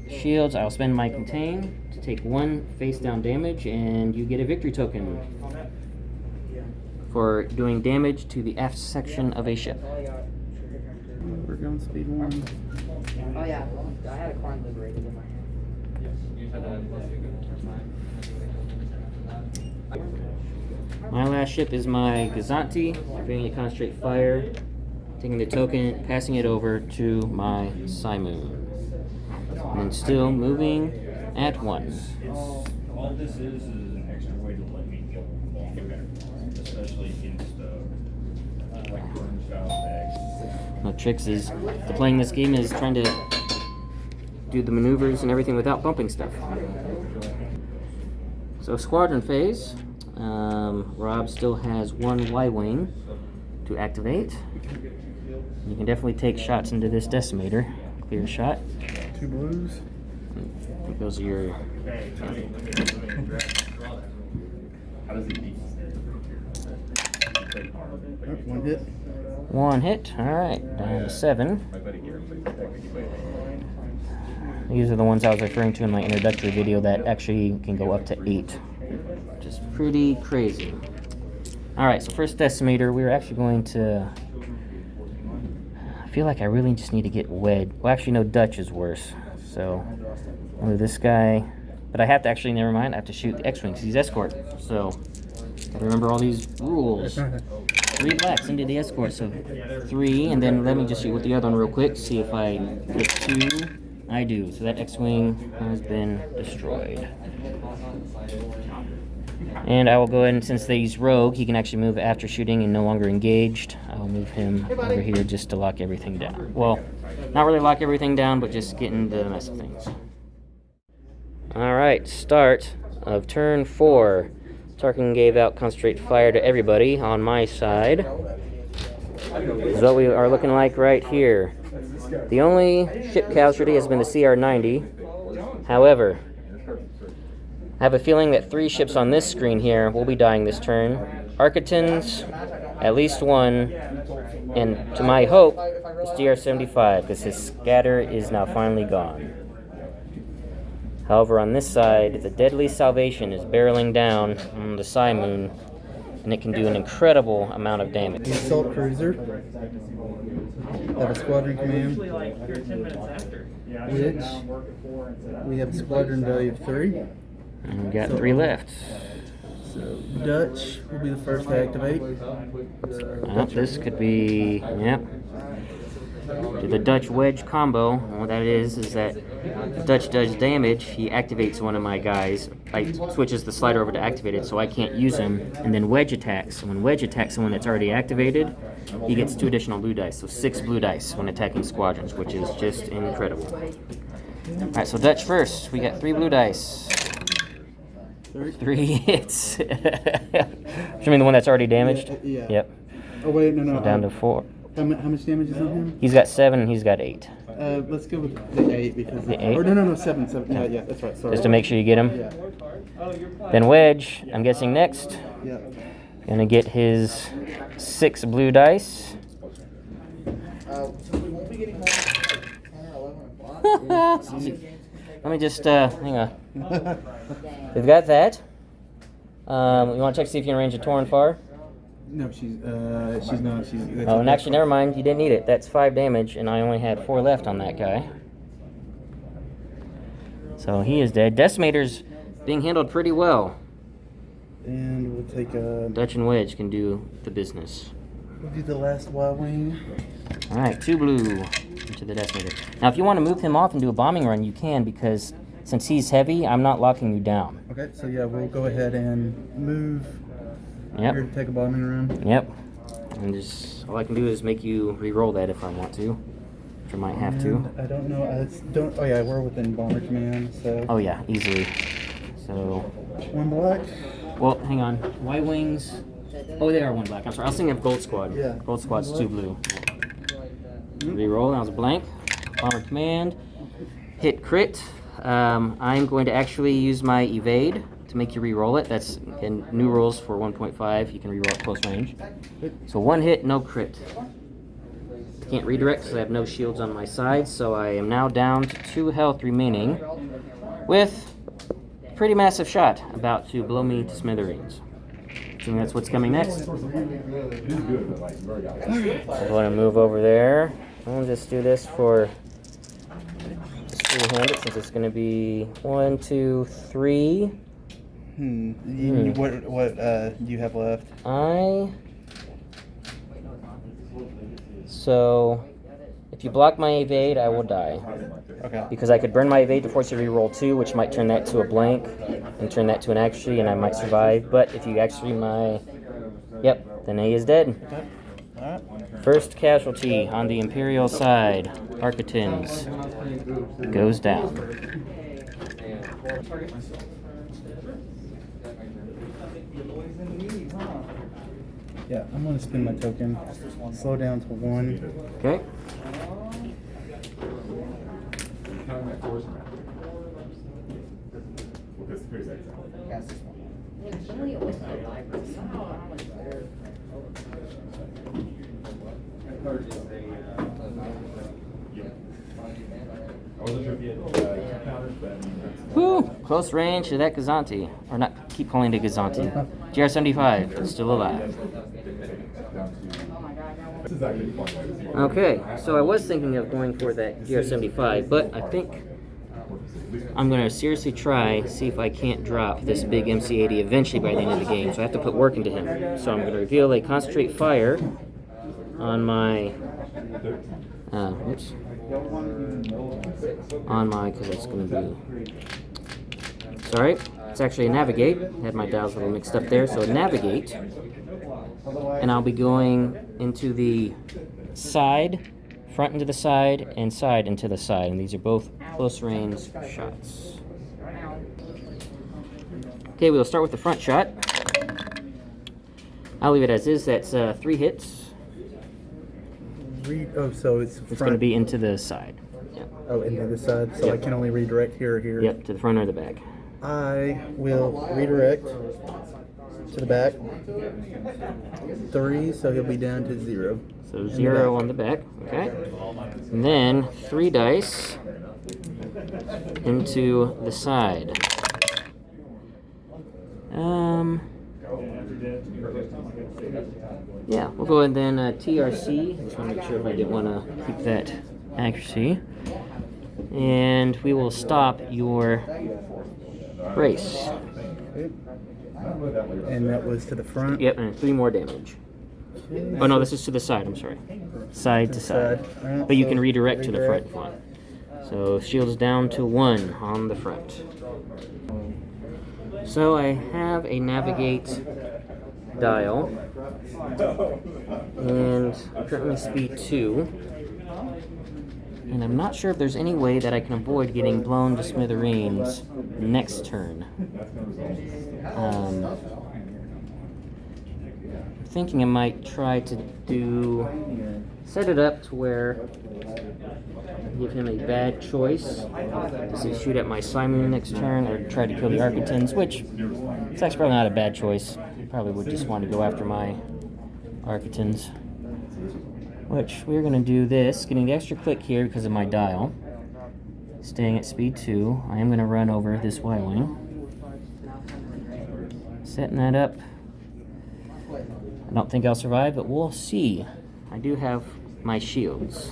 shields. I'll spend my contain to take 1 face down damage, and you get a victory token for doing damage to the aft section of a ship. We're going speed 1. Oh yeah, I had a coin liberated in my hand. My last ship is my Gazanti, bringing a concentrate fire, taking the token, passing it over to my Simoon. And then still moving at 1. All this is an extra way to let me get better, especially against like burn style decks. The tricks is the playing this game is trying to do the maneuvers and everything without bumping stuff. So squadron phase, Rob still has 1 Y-wing to activate. You can definitely take shots into this decimator. Clear shot. 2 blues. Those are your. How does it beat? Oh, 1 hit. 1 hit. All right, down to 7. My buddy here plays technically. These are the ones I was referring to in my introductory video that actually can go up to 8, which is pretty crazy. All right, so first decimator, we're actually going to. I feel like I really just need to get Wedge. Well, actually, no, Dutch is worse. So, I'll move this guy. But I have to actually, never mind, I have to shoot the X-Wing because he's escort. So, gotta remember all these rules. 3 blacks into the escort, so 3. And then let me just shoot with the other one real quick, see if I get 2. I do. So that X-Wing has been destroyed. And I will go ahead and, since he's rogue, he can actually move after shooting and no longer engaged. I'll move him over here just to lock everything down. Well, not really lock everything down, but just get into the mess of things. Alright, start of turn 4. Tarkin gave out concentrate fire to everybody on my side. This is what we are looking like right here. The only ship casualty has been the CR-90. However, I have a feeling that 3 ships on this screen here will be dying this turn. Architons, at least 1, and to my hope, it's DR-75, because his scatter is now finally gone. However, on this side, the Deadly Salvation is barreling down on the Simoon, and it can do an incredible amount of damage. The assault cruiser. Have a squadron command. Which we have a squadron value of 3. And we got 3 left. So Dutch will be the first to activate. This could be, yep. Do the Dutch wedge combo. And what that is that if Dutch does damage, he activates one of my guys. Switches the slider over to activate it, so I can't use him. And then wedge attacks. So when wedge attacks someone that's already activated, he gets 2 additional blue dice. So 6 blue dice when attacking squadrons, which is just incredible. Alright, so Dutch first. We got 3 blue dice. 3 hits. Should mean the one that's already damaged? Yeah. Yep. Oh, wait, no. So down to 4. How much damage is on him? He's got 7 and he's got 8. Let's go with the 8 because... The 8? Or no, 7. Yeah, that's right. Sorry. Just to make sure you get him. Yeah. Then Wedge, I'm guessing next. Yeah. Gonna get his 6 blue dice. We won't be getting home until 10 or 11 o'clock. Let me just, hang on. We've got that. You want to check to see if you can range a Torn far? No, she's not. Oh, and actually, never mind. You didn't need it. That's 5 damage, and I only had 4 left on that guy. So he is dead. Decimator's being handled pretty well. And we'll take Dutch and Wedge can do the business. we'll do the last Y-wing. All right, 2 blue into the Decimator. Now, if you want to move him off and do a bombing run, you can, because since he's heavy, I'm not locking you down. Okay, so yeah, we'll go ahead and move. Yep. Here to take a bombing run. Yep. And just all I can do is make you re-roll that if I want to, which I might have to. And I don't know. Oh yeah, we're within bomber command, so. Oh yeah, easily. So. 1 black. Well, hang on. Y wings. Oh, they are 1 black. I'm sorry. I was thinking of Gold Squad. Yeah. Gold Squad's 2 blue. Re-roll. That was a blank. Bomber command. Hit crit. I'm going to actually use my evade to make you re-roll it. That's in new rules for 1.5. You can re-roll at close range. So 1 hit, no crit. Can't redirect because I have no shields on my side, so I am now down to 2 health remaining with a pretty massive shot about to blow me to smithereens. Assuming that's what's coming next. I'll go ahead and move over there. I'll just do this for just 3-handed since it's going to be 1, 2, 3. What do you have left? So, if you block my evade, I will die. Okay. Because I could burn my evade to force you to reroll 2, which might turn that to a blank, and turn that to an actually, and I might survive. But if you actually my... Yep, then he is dead. Okay. Alright. First casualty on the Imperial side, Architins, goes down. Yeah, I'm gonna spin my token. Slow down to 1. Okay. Whew, close range to that Gazanti. Or not, keep calling it Gazanti. GR75, still alive. Okay, so I was thinking of going for that GR75, but I think I'm going to seriously try, see if I can't drop this big MC80 eventually by the end of the game. So I have to put work into him. So I'm going to reveal a Concentrate Fire on my... oops. On my, because it's going to be... Sorry, it's actually a Navigate. Had my dials a little mixed up there. So a Navigate. And I'll be going into the side, front into the side, and side into the side. And these are both close range shots. Okay, we'll start with the front shot. I'll leave it as is. That's 3 hits. So it's going to be into the side. Yep. Oh, into the side. So Yep. I can only redirect here or here. Yep, to the front or the back. I will redirect to the back. 3, so he'll be down to 0. So 0 on the back, okay. And then 3 dice into the side. Yeah, we'll go ahead and then TRC. Just want to make sure if I didn't want to keep that accuracy. And we will stop your brace. And that was to the front. Yep, and 3 more damage. Oh no, this is to the side, I'm sorry. Side to side. Alright, But you so can redirect to the front if you want. So shields down to 1 on the front. So I have a Navigate dial. And I'm currently speed 2. And I'm not sure if there's any way that I can avoid getting blown to smithereens next turn. I'm thinking I might try to set it up to where I give him a bad choice. Does he shoot at my Simon next turn or try to kill the Architins, which it's actually probably not a bad choice. I probably would just want to go after my Architins. Which we're going to do this, getting the extra click here because of my dial. Staying at speed 2. I am going to run over this Y-Wing. Setting that up. I don't think I'll survive, but we'll see. I do have my shields.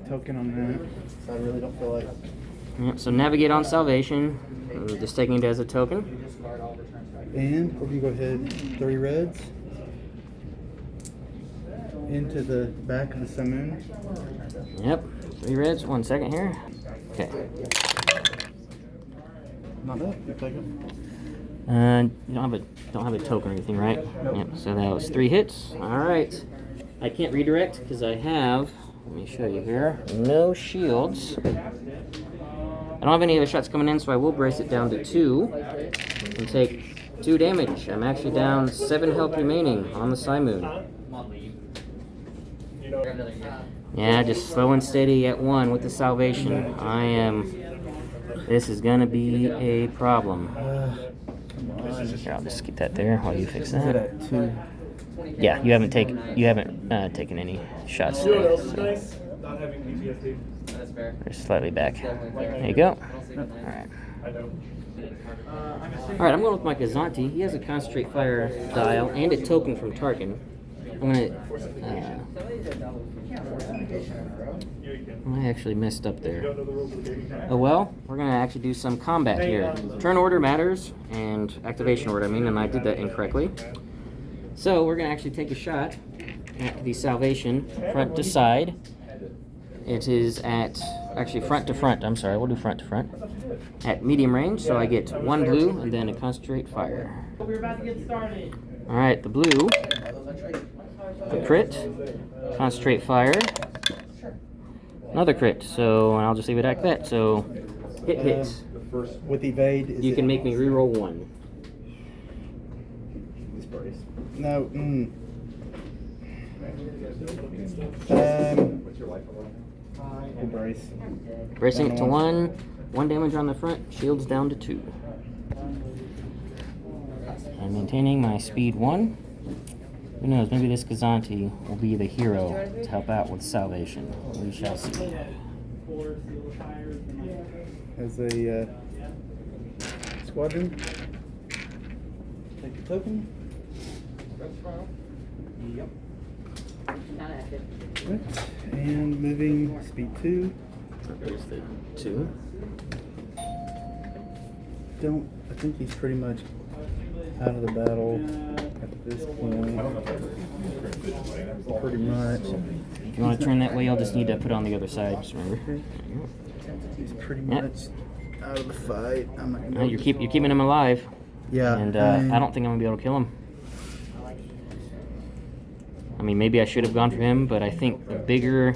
Token on that. So I really don't feel like... Yep, so navigate on salvation. I'm just taking it as a token. And if you go ahead, 3 reds. Into the back of the Simoon. Yep, 3 reds. 1 second here. Okay. Not bad. You take it. You don't have a token or anything, right? Nope. Yep. So that was 3 hits. All right. I can't redirect because I have. Let me show you here. No shields. I don't have any other shots coming in, so I will brace it down to 2 and take 2 damage. I'm actually down 7 health remaining on the Simoon. Yeah, just slow and steady at 1 with the salvation. This is gonna be a problem. Here, I'll just keep that there while you fix that. At 2. Yeah, you haven't taken taken any shots today, so Not having PTSD. That's fair. we're slightly back. There you go. All right. I know. All right, I'm going with my Gazanti. He has a Concentrate Fire dial and a token from Tarkin. I'm gonna I actually messed up there. Oh well, we're gonna actually do some combat here. Turn order matters, and activation order, and I did that incorrectly. So we're gonna actually take a shot at the salvation, front to side. It is at, actually front to front, I'm sorry, we'll do front to front. At medium range, so I get 1 blue and then a concentrate fire. We're about to get started. Alright, the blue, the crit, concentrate fire, another crit, so I'll just leave it like that. So, hit. With evade, is You it- can make me reroll 1. No. We'll brace. Bracing it to 1, 1 damage on the front, shields down to 2. I'm maintaining my speed 1. Who knows, maybe this Gazanti will be the hero to help out with salvation. We shall see. 4 steel tires. As a squadron. Take the token. Yep. Not active. Right. And moving speed 2. There's the 2. I think he's pretty much out of the battle at this point. Pretty much. If you want to turn that way, I'll just need to put it on the other side. Just remember. Okay. He's pretty Yeah. much out of the fight. I'm not No, gonna you're keeping him alive, Yeah. and I don't think I'm gonna be able to kill him. I mean, maybe I should have gone for him, but I think the bigger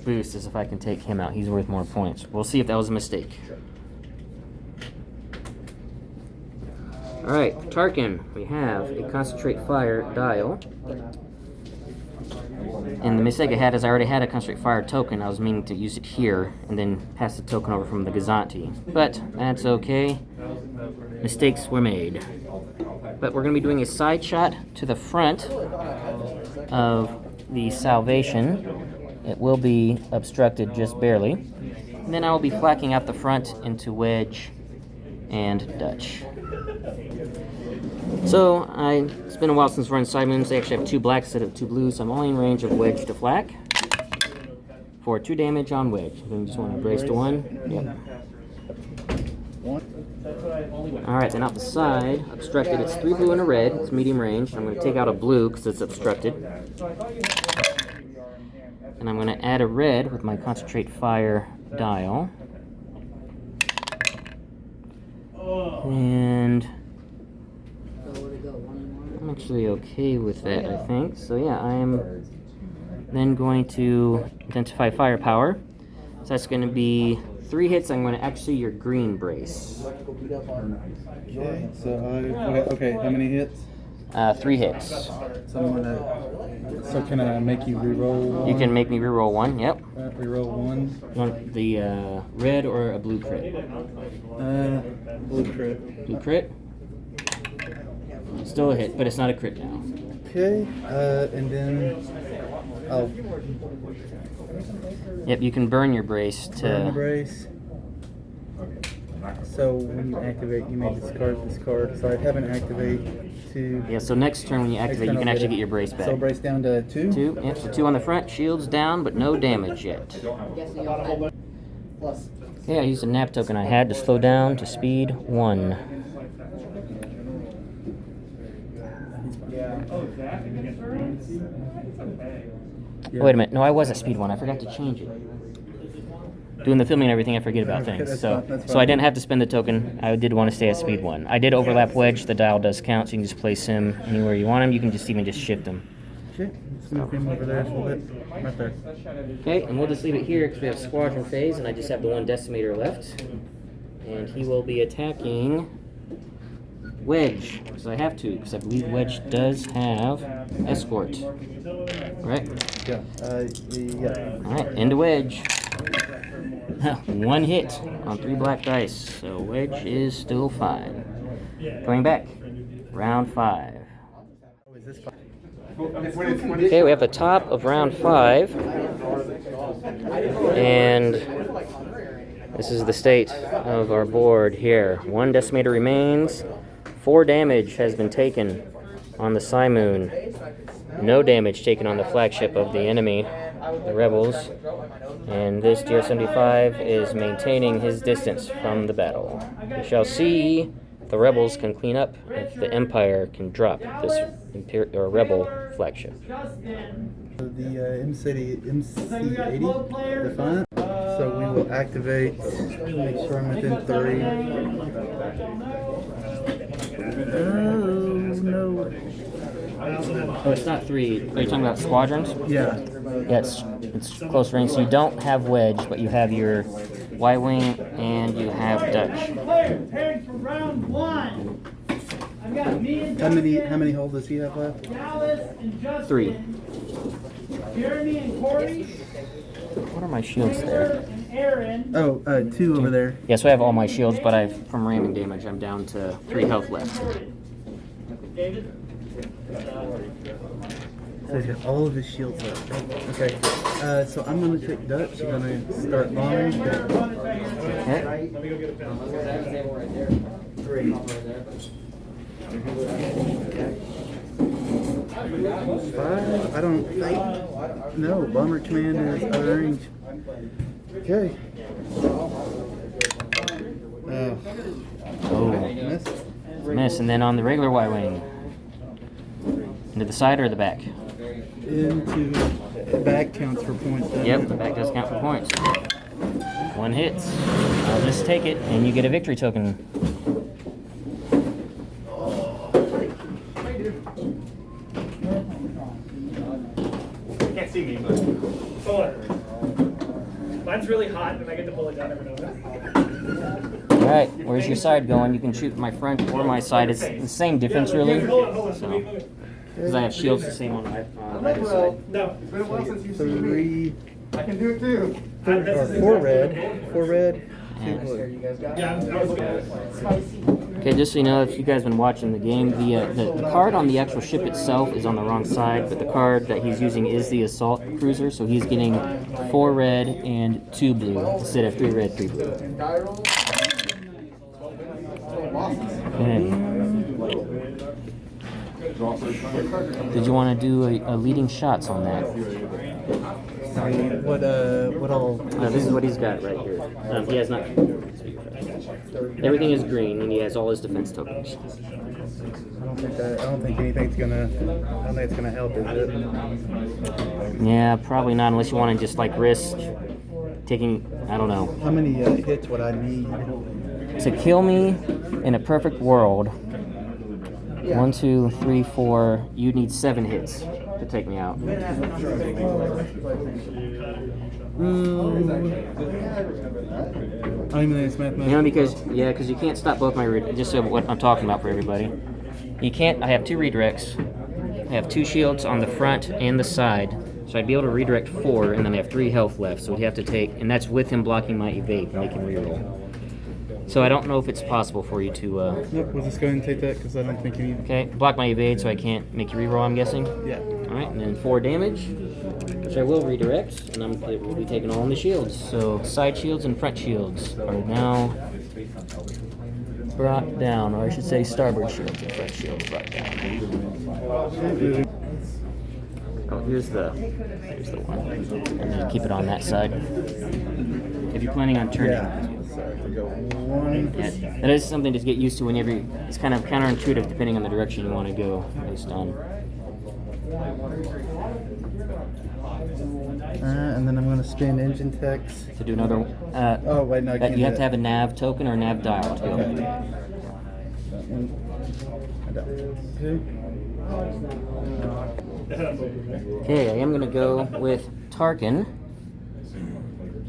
boost is if I can take him out. He's worth more points. We'll see if that was a mistake. Alright, Tarkin, we have a concentrate fire dial. And the mistake I had is I already had a concentrate fire token. I was meaning to use it here and then pass the token over from the Gazanti. But that's okay. Mistakes were made. But we're going to be doing a side shot to the front of the salvation. It will be obstructed just barely. And then I will be flacking out the front into wedge and Dutch. So, it's been a while since we're in side moons. They actually have 2 blacks instead of 2 blues, so I'm only in range of wedge to flak for 2 damage on wedge. Then you just want to brace to 1. Yep. Alright, then out the side, obstructed, it's 3 blue and a red. It's medium range. I'm going to take out a blue because it's obstructed. And I'm going to add a red with my concentrate fire dial. And I'm actually okay with that, I think. So yeah, I am then going to identify firepower. So that's going to be 3 hits. I'm going to actually your green brace. Okay, so okay, how many hits? 3 hits. So can I make you reroll? You can make me reroll 1. Yep. Reroll 1. You want the red or a blue crit? Blue crit. Blue crit. Still a hit, but it's not a crit now. Okay, and then I'll Yep, you can burn your brace burn the to. brace. So when you activate, you may discard this card. So I have an activate to. Yeah, so next turn when you activate, you can actually get your brace back. So brace down to 2. 2. Yep, so 2 on the front, shields down, but no damage yet. Yeah, I used a nap token I had to slow down to speed 1. Yeah. Wait a minute. No, I was at speed 1. I forgot to change it. Doing the filming and everything, I forget about Okay, things. that's So, fine, that's so I fine. didn't have to spend the token. I did want to stay at speed 1. I did overlap wedge. The dial does count, so you can just place him anywhere you want him. You can just even just shift him. Okay, let's move him over there a little bit. Right there. Okay, and we'll just leave it here because we have squadron phase, and I just have the 1 decimator left. And he will be attacking wedge, because I have to, because I believe wedge does have escort. Right? Yeah. Yeah. Alright, into wedge. 1 hit on 3 black dice, so wedge is still fine. Going back, round 5. Okay, we have the top of round 5, and this is the state of our board here. 1 decimator remains, 4 damage has been taken on the Simoon. no damage taken on the flagship of the enemy, the rebels, and this DR-75 is maintaining his distance from the battle. We shall see if the rebels can clean up, if the Empire can drop this rebel flagship. The MC-80 Defiant. So we will activate, make sure I'm within 3. Oh no. Oh, it's not 3. Are you talking about squadrons? Yeah. Yeah, it's close range, so you don't have wedge, but you have your Y-wing and you have Dutch. Preparing for round 1. I've got me and How many holes does he have left? Dallas and Justin. 3. Jeremy and Corey. What are my shields there? And Aaron. Oh, 2 over there. Yes, I have all my shields, but from ramming damage, I'm down to 3 health left. David. So he's got all of his shields left. Okay. So I'm gonna take Dutch. I'm gonna start bombing. Okay. Five. I don't think. No, bomber command is out of range. Okay. Oh, Missed. miss. And then on the regular Y-wing, into the side or the back? Into back counts for points. doesn't Yep, it? the back does count for points. 1 hit. I'll just take it, and you get a victory token. You can't see me, but mine's really hot, and I get to pull it down every now and then. All right, where's your side going? You can shoot my front or my side. It's the same difference, really. So, because I have shields the same on either side. No. It's been a while since you've seen me. 3 I can do it too. or 4 red. 4 red. 2 blue. Yeah, that was good. Okay, just so you know, if you guys been watching the game, the card on the actual ship itself is on the wrong side, but the card that he's using is the assault cruiser, so he's getting 4 red and 2 blue instead of 3 red, 3 blue. Okay. Did you want to do a leading shots on that? What all? This is what he's got right here. He has not. Everything is green, and he has all his defense tokens. I don't think anything's gonna. I don't think it's gonna help, is it? Yeah, probably not, unless you want to just like risk taking. I don't know. How many hits would I need? To kill me in a perfect world. 1, 2, 3, 4. You need 7 hits to take me out. I don't even think it's mathematical. You know, because you can't stop both my just so what I'm talking about for everybody. You can't. I have 2 redirects. I have 2 shields on the front and the side, so I'd be able to redirect 4, and then I have 3 health left. So we'd have to take, and that's with him blocking my evade, and they can reroll. So I don't know if it's possible for you to. Nope, we'll just go ahead and take that because I don't think you need. Okay, block my evade, so I can't make you reroll. I'm guessing. Yeah. All right, and then 4 damage, which I will redirect, and we'll be taking all in the shields. So side shields and front shields are now brought down, or I should say starboard shields and front shields brought down. Oh, here's the one. And then keep it on that side. If you're planning on turning. Yeah. One. Yeah, that is something to get used to whenever it's kind of counterintuitive depending on the direction you want to go based on. And then I'm going to spin engine techs. To do another Oh, wait, no, I can't you do have to that. have a nav token or nav dial to be able to do that. That one. I don't. Okay. Okay, I am going to go with Tarkin.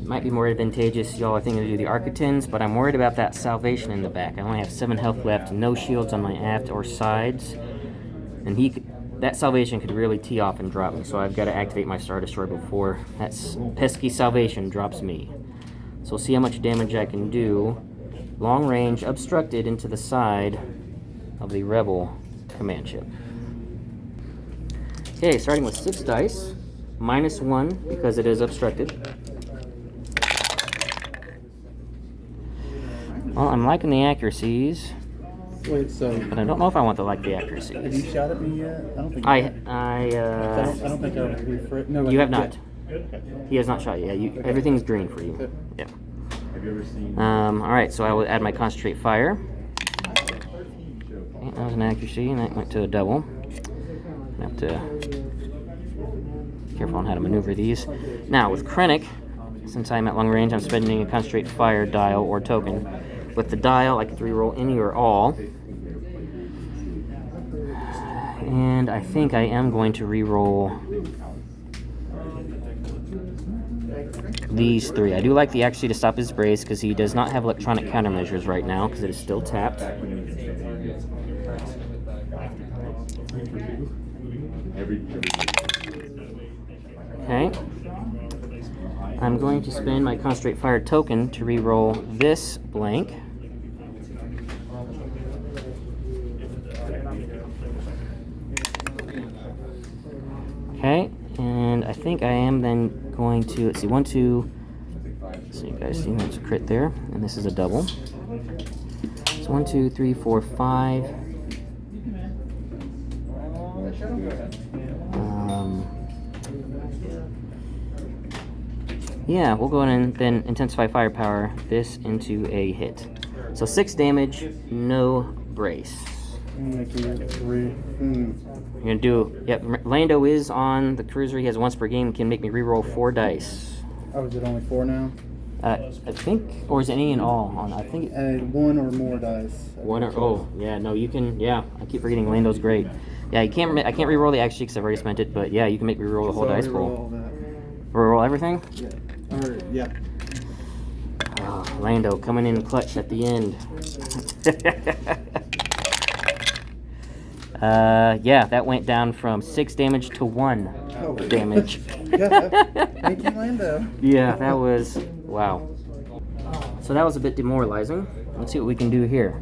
Might be more advantageous, y'all are thinking to do the Architins, but I'm worried about that salvation in the back. I only have 7 health left, no shields on my aft or sides, and that salvation could really tee off and drop me, so I've got to activate my Star Destroyer before that pesky salvation drops me. So we'll see how much damage I can do. Long range, obstructed into the side of the Rebel command ship. Okay, starting with 6 dice, -1 because it is obstructed. Well, I'm liking the accuracies. Wait, so But I don't know if I want the accuracy. have you shot at me yet? I don't think. I you have. I don't think I'll refresh. No, you I have not. He has not shot you. Yeah, everything's green for you. Okay. Yeah. Have you ever seen? All right, so I will add my concentrate fire. Okay, that was an accuracy, and that went to a double. I have to be careful on how to maneuver these. Now with Krennic, since I'm at long range, I'm spending a concentrate fire dial or token. With the dial, I can reroll any or all. And I think I am going to reroll these three. I do like the accuracy to stop his brace because he does not have electronic countermeasures right now because it is still tapped. Okay. I'm going to spend my concentrate fire token to reroll this blank. Okay, and I think I am then going to, let's see, 1, 2, so you guys see that's a crit there, and this is a double. So 1, 2, 3, 4, 5. Yeah, we'll go in and then intensify firepower this into a hit. So 6 damage, no brace. I'm making it 3. You're gonna do, yep, Lando is on the cruiser. He has once per game, can make me reroll 4 dice. Oh, is it only 4 now? I think, or is it any in all? I think One or more dice. one or, oh, yeah, no, you can, yeah, I keep forgetting Lando's great. Yeah, I can't reroll the actually because I've already spent it, but yeah, you can make me reroll the whole So dice reroll pool. all that. Reroll everything? Yeah. Or, yeah. Oh, Lando coming in clutch at the end. Yeah, that went down from 6 damage to 1 damage. Yeah, thank you, Lando. Yeah, that was, wow. So that was a bit demoralizing. Let's see what we can do here.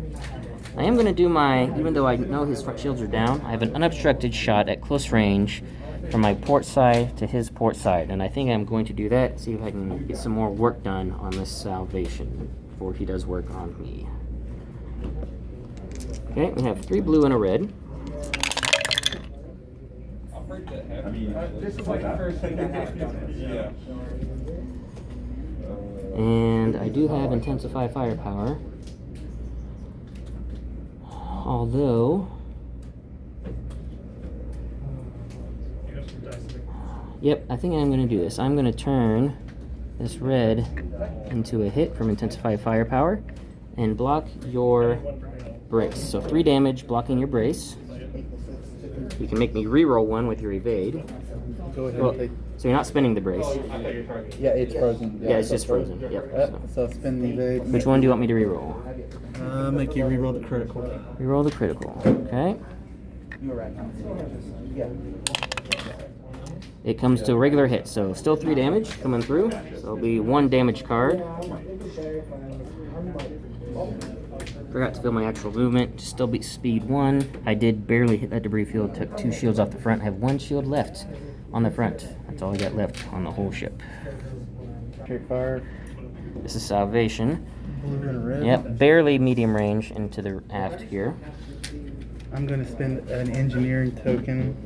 I am going to do my, even though I know his front shields are down, I have an unobstructed shot at close range from my port side to his port side. And I think I'm going to do that, see if I can get some more work done on this salvation before he does work on me. Okay, we have 3 blue and a red. I mean, This is like the first thing that I've done. Yeah. And I do have intensify firepower. Although, yep, I think I'm going to do this. I'm going to turn this red into a hit from intensify firepower and block your brace. So 3 damage blocking your brace. You can make me reroll 1 with your evade. Go ahead. Well, and take, so you're not spinning the brace. yeah, it's frozen. Yeah, it's just frozen. Yep. So spin the evade. Which one do you want me to reroll? Make you reroll the critical. Reroll the critical. Okay. You're right. Yeah. It comes to a regular hit, so still 3 damage coming through. So it'll be 1 damage card. Forgot to fill my actual movement. Still beat speed 1. I did barely hit that debris field. Took 2 shields off the front. I have 1 shield left on the front. That's all I got left on the whole ship. Straight fire. This is salvation. Blue and red. Yep, barely medium range into the aft here. I'm going to spend an engineering token.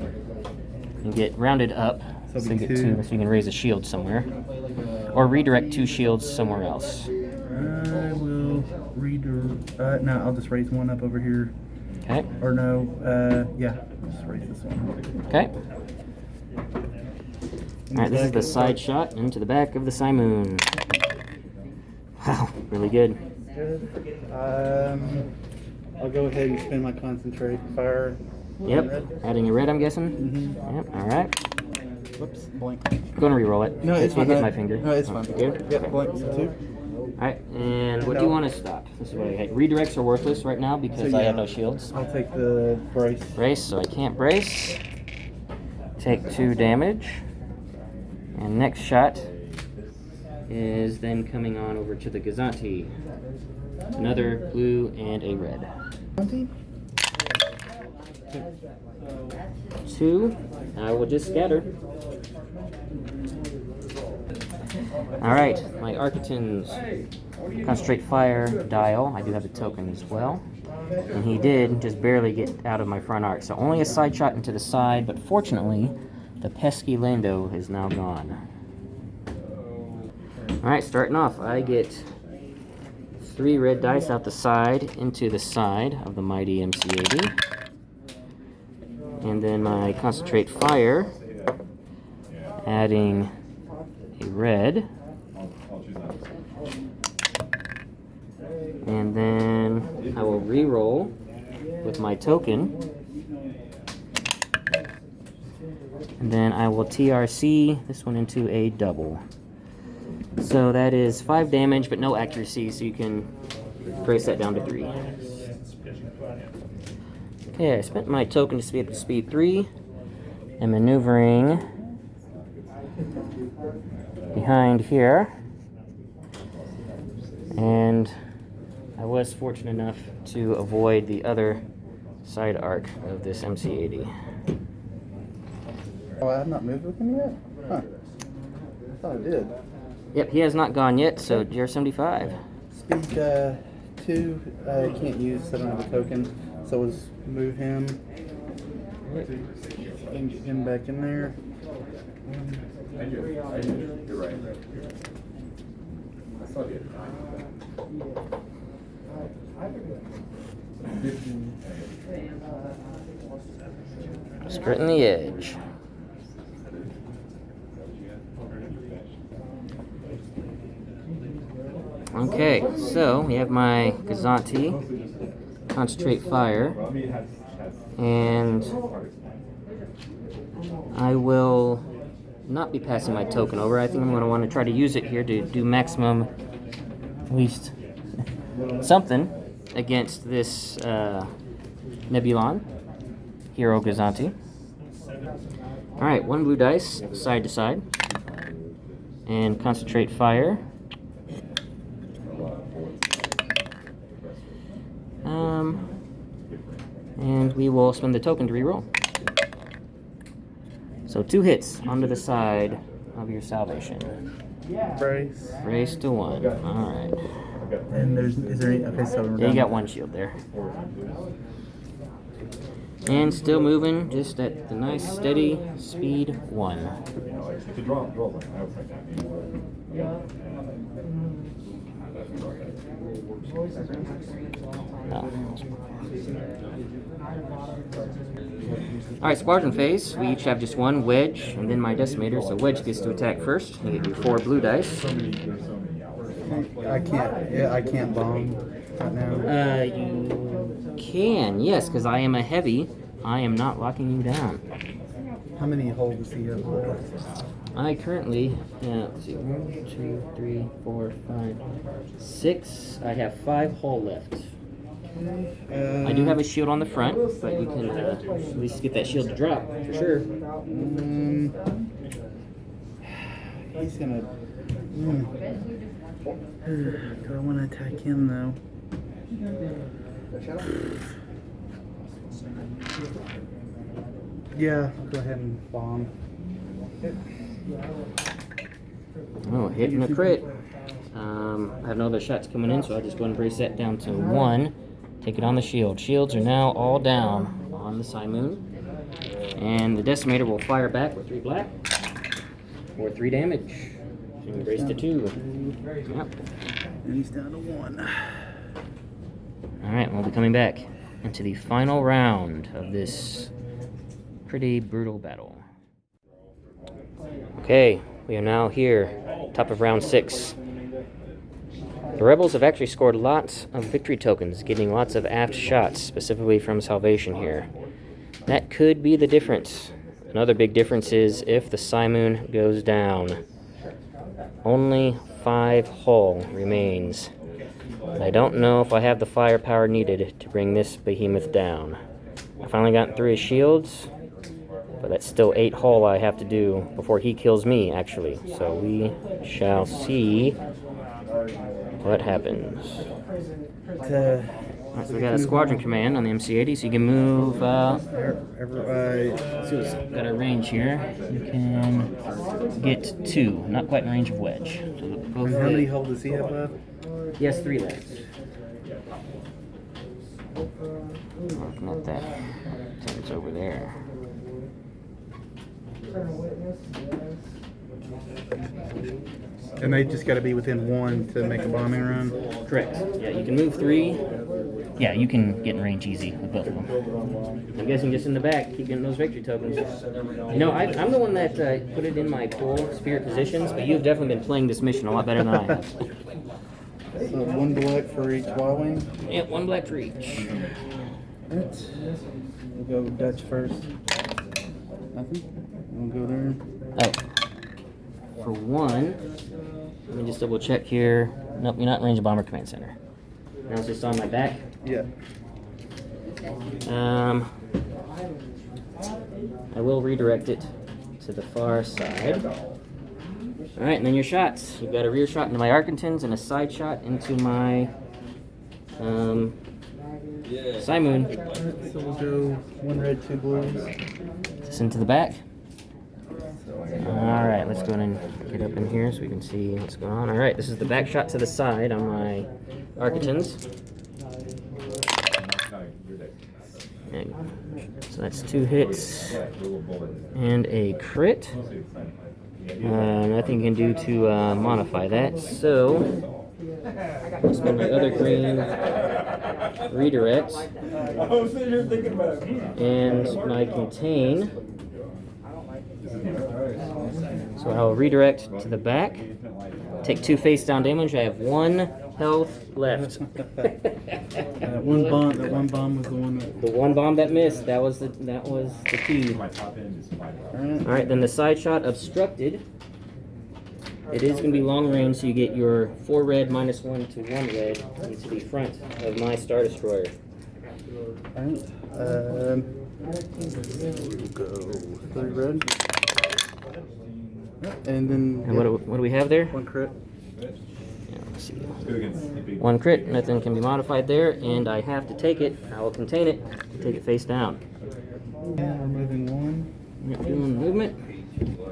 And get rounded up So so be you get 2. 2, so you can raise a shield somewhere. Or redirect 2 shields somewhere else. I will redirect. No, I'll just raise 1 up over here. Okay. Or no, yeah, just raise this one. Okay. Alright, this is the side shot into the back of the Simoon. Wow, really good. Good. I'll go ahead and spin my concentrate fire. Yep, adding a red, I'm guessing. Mm-hmm. Yep, alright. Whoops, blank. Gonna reroll it. No, it's It fine. hit my finger. No, it's fine. Good? Yep, blank. So 2. Alright, and what do you want to stop? This is what I had. Redirects are worthless right now because So, I yeah. have no shields. I'll take the brace. Brace, so I can't brace. Take 2 damage. And next shot is then coming on over to the Gazanti. Another blue and a red. 2. I will just scatter. Alright, my Architons. Concentrate fire dial. I do have a token as well. And he did just barely get out of my front arc. So only a side shot into the side, but fortunately, the pesky Lando is now gone. Alright, starting off, I get 3 red dice out the side into the side of the mighty MC-80. And then my concentrate fire, adding a red. And then I will re-roll with my token. And then I will TRC this one into a double. So that is 5 damage, but no accuracy, so you can brace that down to 3. Okay, I spent my token to speed up to speed 3, and maneuvering behind here. And I was fortunate enough to avoid the other side arc of this MC-80. Oh, I have not moved with him yet? Huh. I thought I did. Yep, he has not gone yet, so GR75. Speed 2, I can't use, so I don't have a token. So let's move him. And get him back in there. You're right. I saw the Skirting the edge. Okay, so we have my Gazanti, concentrate fire, and I will not be passing my token over. I think I'm going to want to try to use it here to do maximum, at least something, against this Nebulon, Hero Gazanti. Alright, 1 blue dice, side to side, and concentrate fire. And we will spend the token to reroll. So 2 hits onto the side of your salvation. Brace. Brace to 1. Alright. And is there any, okay, so we're Yeah, you done. got 1 shield there. And still moving, just at the nice steady speed 1. If you draw one, I would like that. Alright, squadron phase. We each have just 1 wedge, and then my decimator. So wedge gets to attack first. You get your 4 blue dice. I can't. Yeah, I can't bomb right now. You can, yes, because I am a heavy. I am not locking you down. How many holes does he have left? I currently, let's see, 1, 2, 3, 4, 5, 6. I have 5 hull left. I do have a shield on the front, but you can at least get that shield to drop for sure. He's gonna. Do I want to attack him though? Yeah, I'll go ahead and bomb. Oh, hitting a crit. I have no other shots coming in, so I'll just go and brace that down to 1. Take it on the shield. Shields are now all down on the Simoon. And the decimator will fire back with 3 black for 3 damage. So you can brace to 2. Yep. And he's down to 1. Alright, we'll be coming back into the final round of this pretty brutal battle. Okay, we are now here, top of round 6. The Rebels have actually scored lots of victory tokens, getting lots of aft shots, specifically from Salvation here. That could be the difference. Another big difference is if the Simoon goes down. Only 5 hull remains. I don't know if I have the firepower needed to bring this behemoth down. I finally got through his shields, but that's still 8 hull I have to do before he kills me, actually. So we shall see what happens. Alright, so we got a squadron command on the MC-80, so you can move, let's see what's got our range here. You can get 2, not quite in range of wedge. So both How many holes does he have left? He has 3 left. Looking at that. It's over there. And they just got to be within 1 to make a bombing run. Correct. Yeah, you can move 3. Yeah, you can get in range easy with both of them. I'm guessing just in the back, keep getting those victory tokens. You know, I'm the one that put it in my pool, spirit positions, but you've definitely been playing this mission a lot better than I have. So 1 black for each Y-Wing. Yeah, 1 black for each. Alright. We'll go Dutch first. Nothing? We'll go there. Oh. For 1, let me just double check here. Nope, you're not in range of Bomber Command Center. Now it's just on my back. Yeah. I will redirect it to the far side. Alright, and then your shots. You've got a rear shot into my Architons and a side shot into my Simoon. So we'll go 1 red, 2 blues. This into the back. Alright, let's go ahead and get up in here so we can see what's going on. Alright, this is the back shot to the side on my Architons. And so that's 2 hits and a crit. Nothing you can do to modify that. So, I'll spend my other green redirect and my contain. So I'll redirect to the back. Take 2 face down damage. I have 1 health left. That one bomb was the one that... The 1 bomb that missed. That was the key. Alright, then the side shot obstructed. It is going to be long range, so you get your 4 red minus 1 to 1 red into the front of my Star Destroyer. Alright. We'll go 3 red. And then... And what do we have there? 1 crit. Let's see. 1 crit, nothing can be modified there, and I have to take it. I will contain it. Take it face down. And we're moving 1. Yep, doing movement.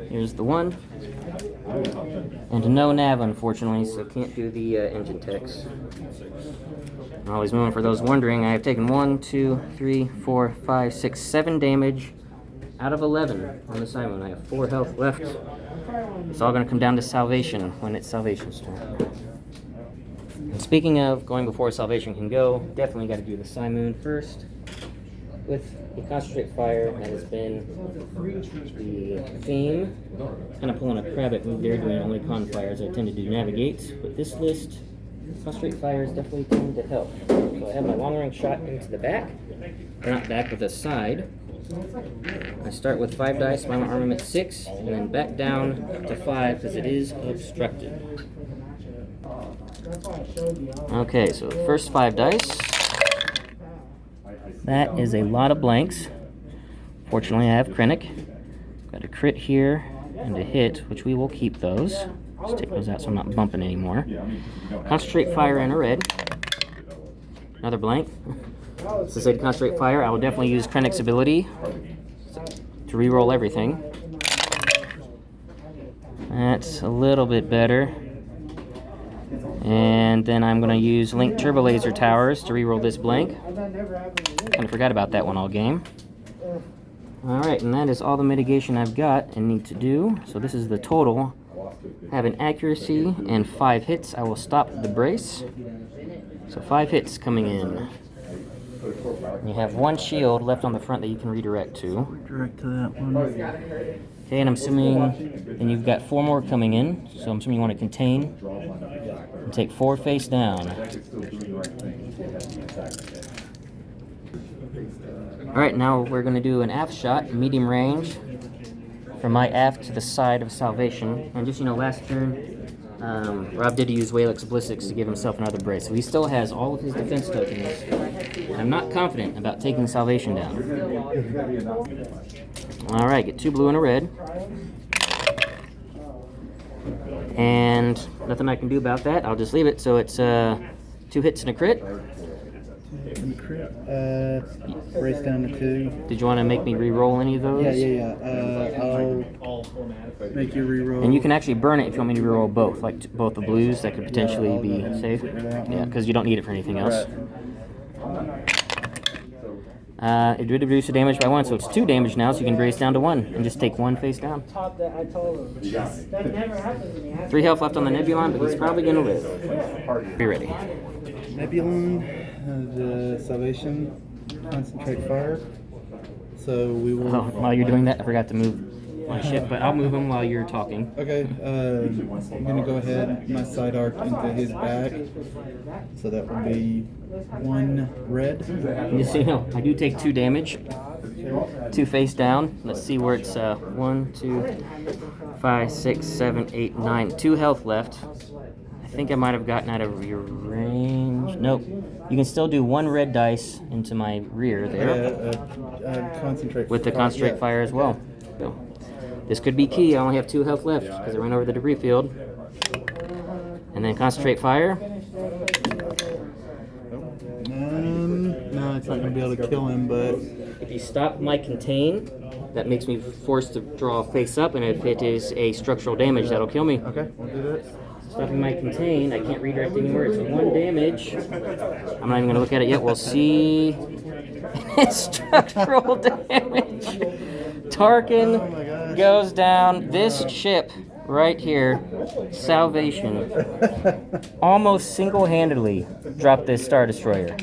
Here's the 1. And no nav, unfortunately, so can't do the engine techs. I'm always moving for those wondering. I have taken 1, 2, 3, 4, 5, 6, 7 damage out of 11 on the Simon. I have 4 health left. It's all going to come down to salvation when it's salvation's turn. And speaking of going before salvation can go, definitely got to do the Simoon first. With the concentrate fire, that has been the theme. Kind of pulling a Krabbit move there, doing only con fires. I tend to do navigate, but this list, concentrate fires definitely tend to help. So I have my long range shot into the back, or not back, but the side. I start with 5 dice, my armament 6, and then back down to 5 because it is obstructed. Okay, so the first 5 dice. That is a lot of blanks. Fortunately, I have Krennic. Got a crit here and a hit, which we will keep those. Just take those out so I'm not bumping anymore. Concentrate fire and a red. Another blank. Since I did concentrate fire, I will definitely use Krennic's ability to reroll everything. That's a little bit better. And then I'm going to use Link Turbo Laser Towers to reroll this blank. Kind of forgot about that one all game. Alright, and that is all the mitigation I've got and need to do. So this is the total. Have an accuracy and 5 hits. I will stop the brace. So 5 hits coming in. You have 1 shield left on the front that you can redirect to. Redirect to that one. Okay, and I'm assuming, and you've got 4 more coming in, so I'm assuming you want to contain and take 4 face down. Alright, now we're going to do an aft shot, medium range, from my aft to the side of Salvation. And just, last turn, Rob did use Walex Blissix to give himself another brace, so he still has all of his defense tokens. I'm not confident about taking Salvation down. Alright, get 2 blue and a red. And nothing I can do about that. I'll just leave it. So it's 2 hits and a crit. Brace down to 2. Did you want to make me re-roll any of those? Yeah. I'll make you re-roll. And you can actually burn it if you want me to re-roll both, like both the blues. That could potentially be safe. Yeah, because you don't need it for anything else. It did reduce the damage by 1, so it's 2 damage now, so you can brace down to 1 and just take 1 face down. Top that I told him. That never happens to me. 3 health left on the Nebulon, but he's probably gonna live. Be ready. Nebulon, the Salvation, concentrate fire. So we will. Oh, while you're doing that, I forgot to move my ship, but I'll move him while you're talking. Okay, I'm gonna go ahead, my side arc into his back. So that will be 1 red. And just so you know, I do take 2 damage. 2 face down. Let's see where it's 1, 2, 5, 6, 7, 8, 9. 2 health left. I think I might have gotten out of your range. Nope. You can still do 1 red dice into my rear there. Concentrate With the fire, concentrate yeah. fire as well. So, this could be key. I only have 2 health left because I ran over the debris field. And then concentrate fire. No, it's not gonna be able to kill him, but If you stop my contain, that makes me forced to draw face up, and if it is a structural damage, that'll kill me. okay, we'll do that. Stopping my contain, I can't redirect anywhere. It's 1 damage. I'm not even gonna look at it yet. We'll see. Structural damage. Tarkin goes down. This ship right here, Salvation, almost single-handedly dropped this Star Destroyer.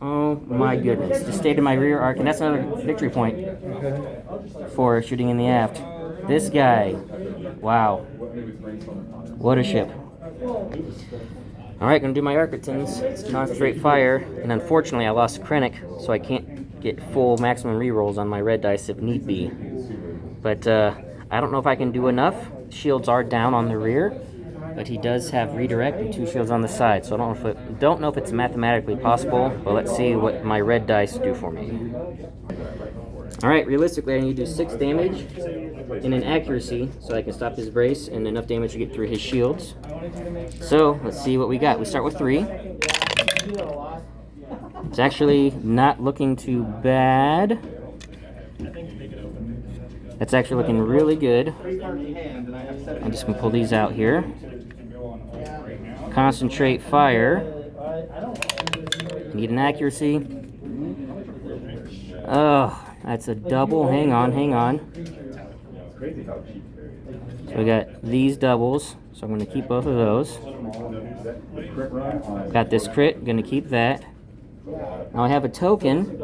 Oh my goodness. Just stayed in my rear arc, and that's another victory point for shooting in the aft. This guy, wow. What a ship. Alright, gonna do my Architons. It's concentrate fire, and unfortunately I lost Krennic, so I can't get full maximum rerolls on my red dice if need be. But I don't know if I can do enough. Shields are down on the rear, but he does have redirect and 2 shields on the side, so I don't know if it's mathematically possible, but let's see what my red dice do for me. Alright, realistically I need to do 6 damage in an accuracy so I can stop his brace and enough damage to get through his shields. So, let's see what we got. We start with 3. It's actually not looking too bad. It's actually looking really good. I'm just going to pull these out here. Concentrate fire. Need an accuracy. Oh, that's a double. Hang on. So we got these doubles, so I'm going to keep both of those. Got this crit, going to keep that. Now I have a token,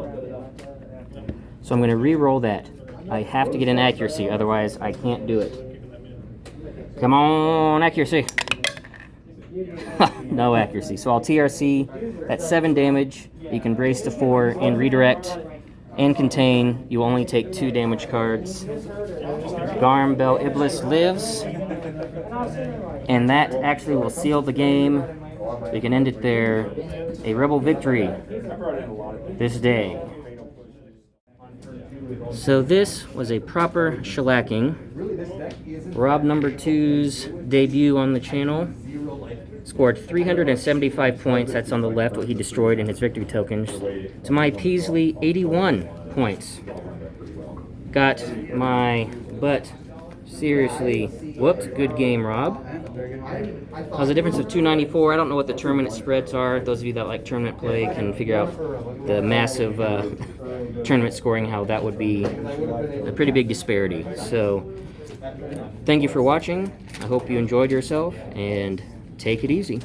so I'm going to re-roll that. I have to get an accuracy, otherwise I can't do it. Come on, accuracy. No accuracy. So I'll TRC. That's 7 damage. You can brace to 4 and redirect and contain. You only take 2 damage cards. Garm Bell Iblis lives. And that actually will seal the game. We can end it there. A rebel victory this day. So this was a proper shellacking. Rob number 2's debut on the channel. Scored 375 points, that's on the left, what he destroyed in his victory tokens. To my Peasley, 81 points. Got my butt seriously whooped. Good game, Rob. That was a difference of 294. I don't know what the tournament spreads are. Those of you that like tournament play can figure out the massive tournament scoring, how that would be a pretty big disparity. So, thank you for watching. I hope you enjoyed yourself, and take it easy.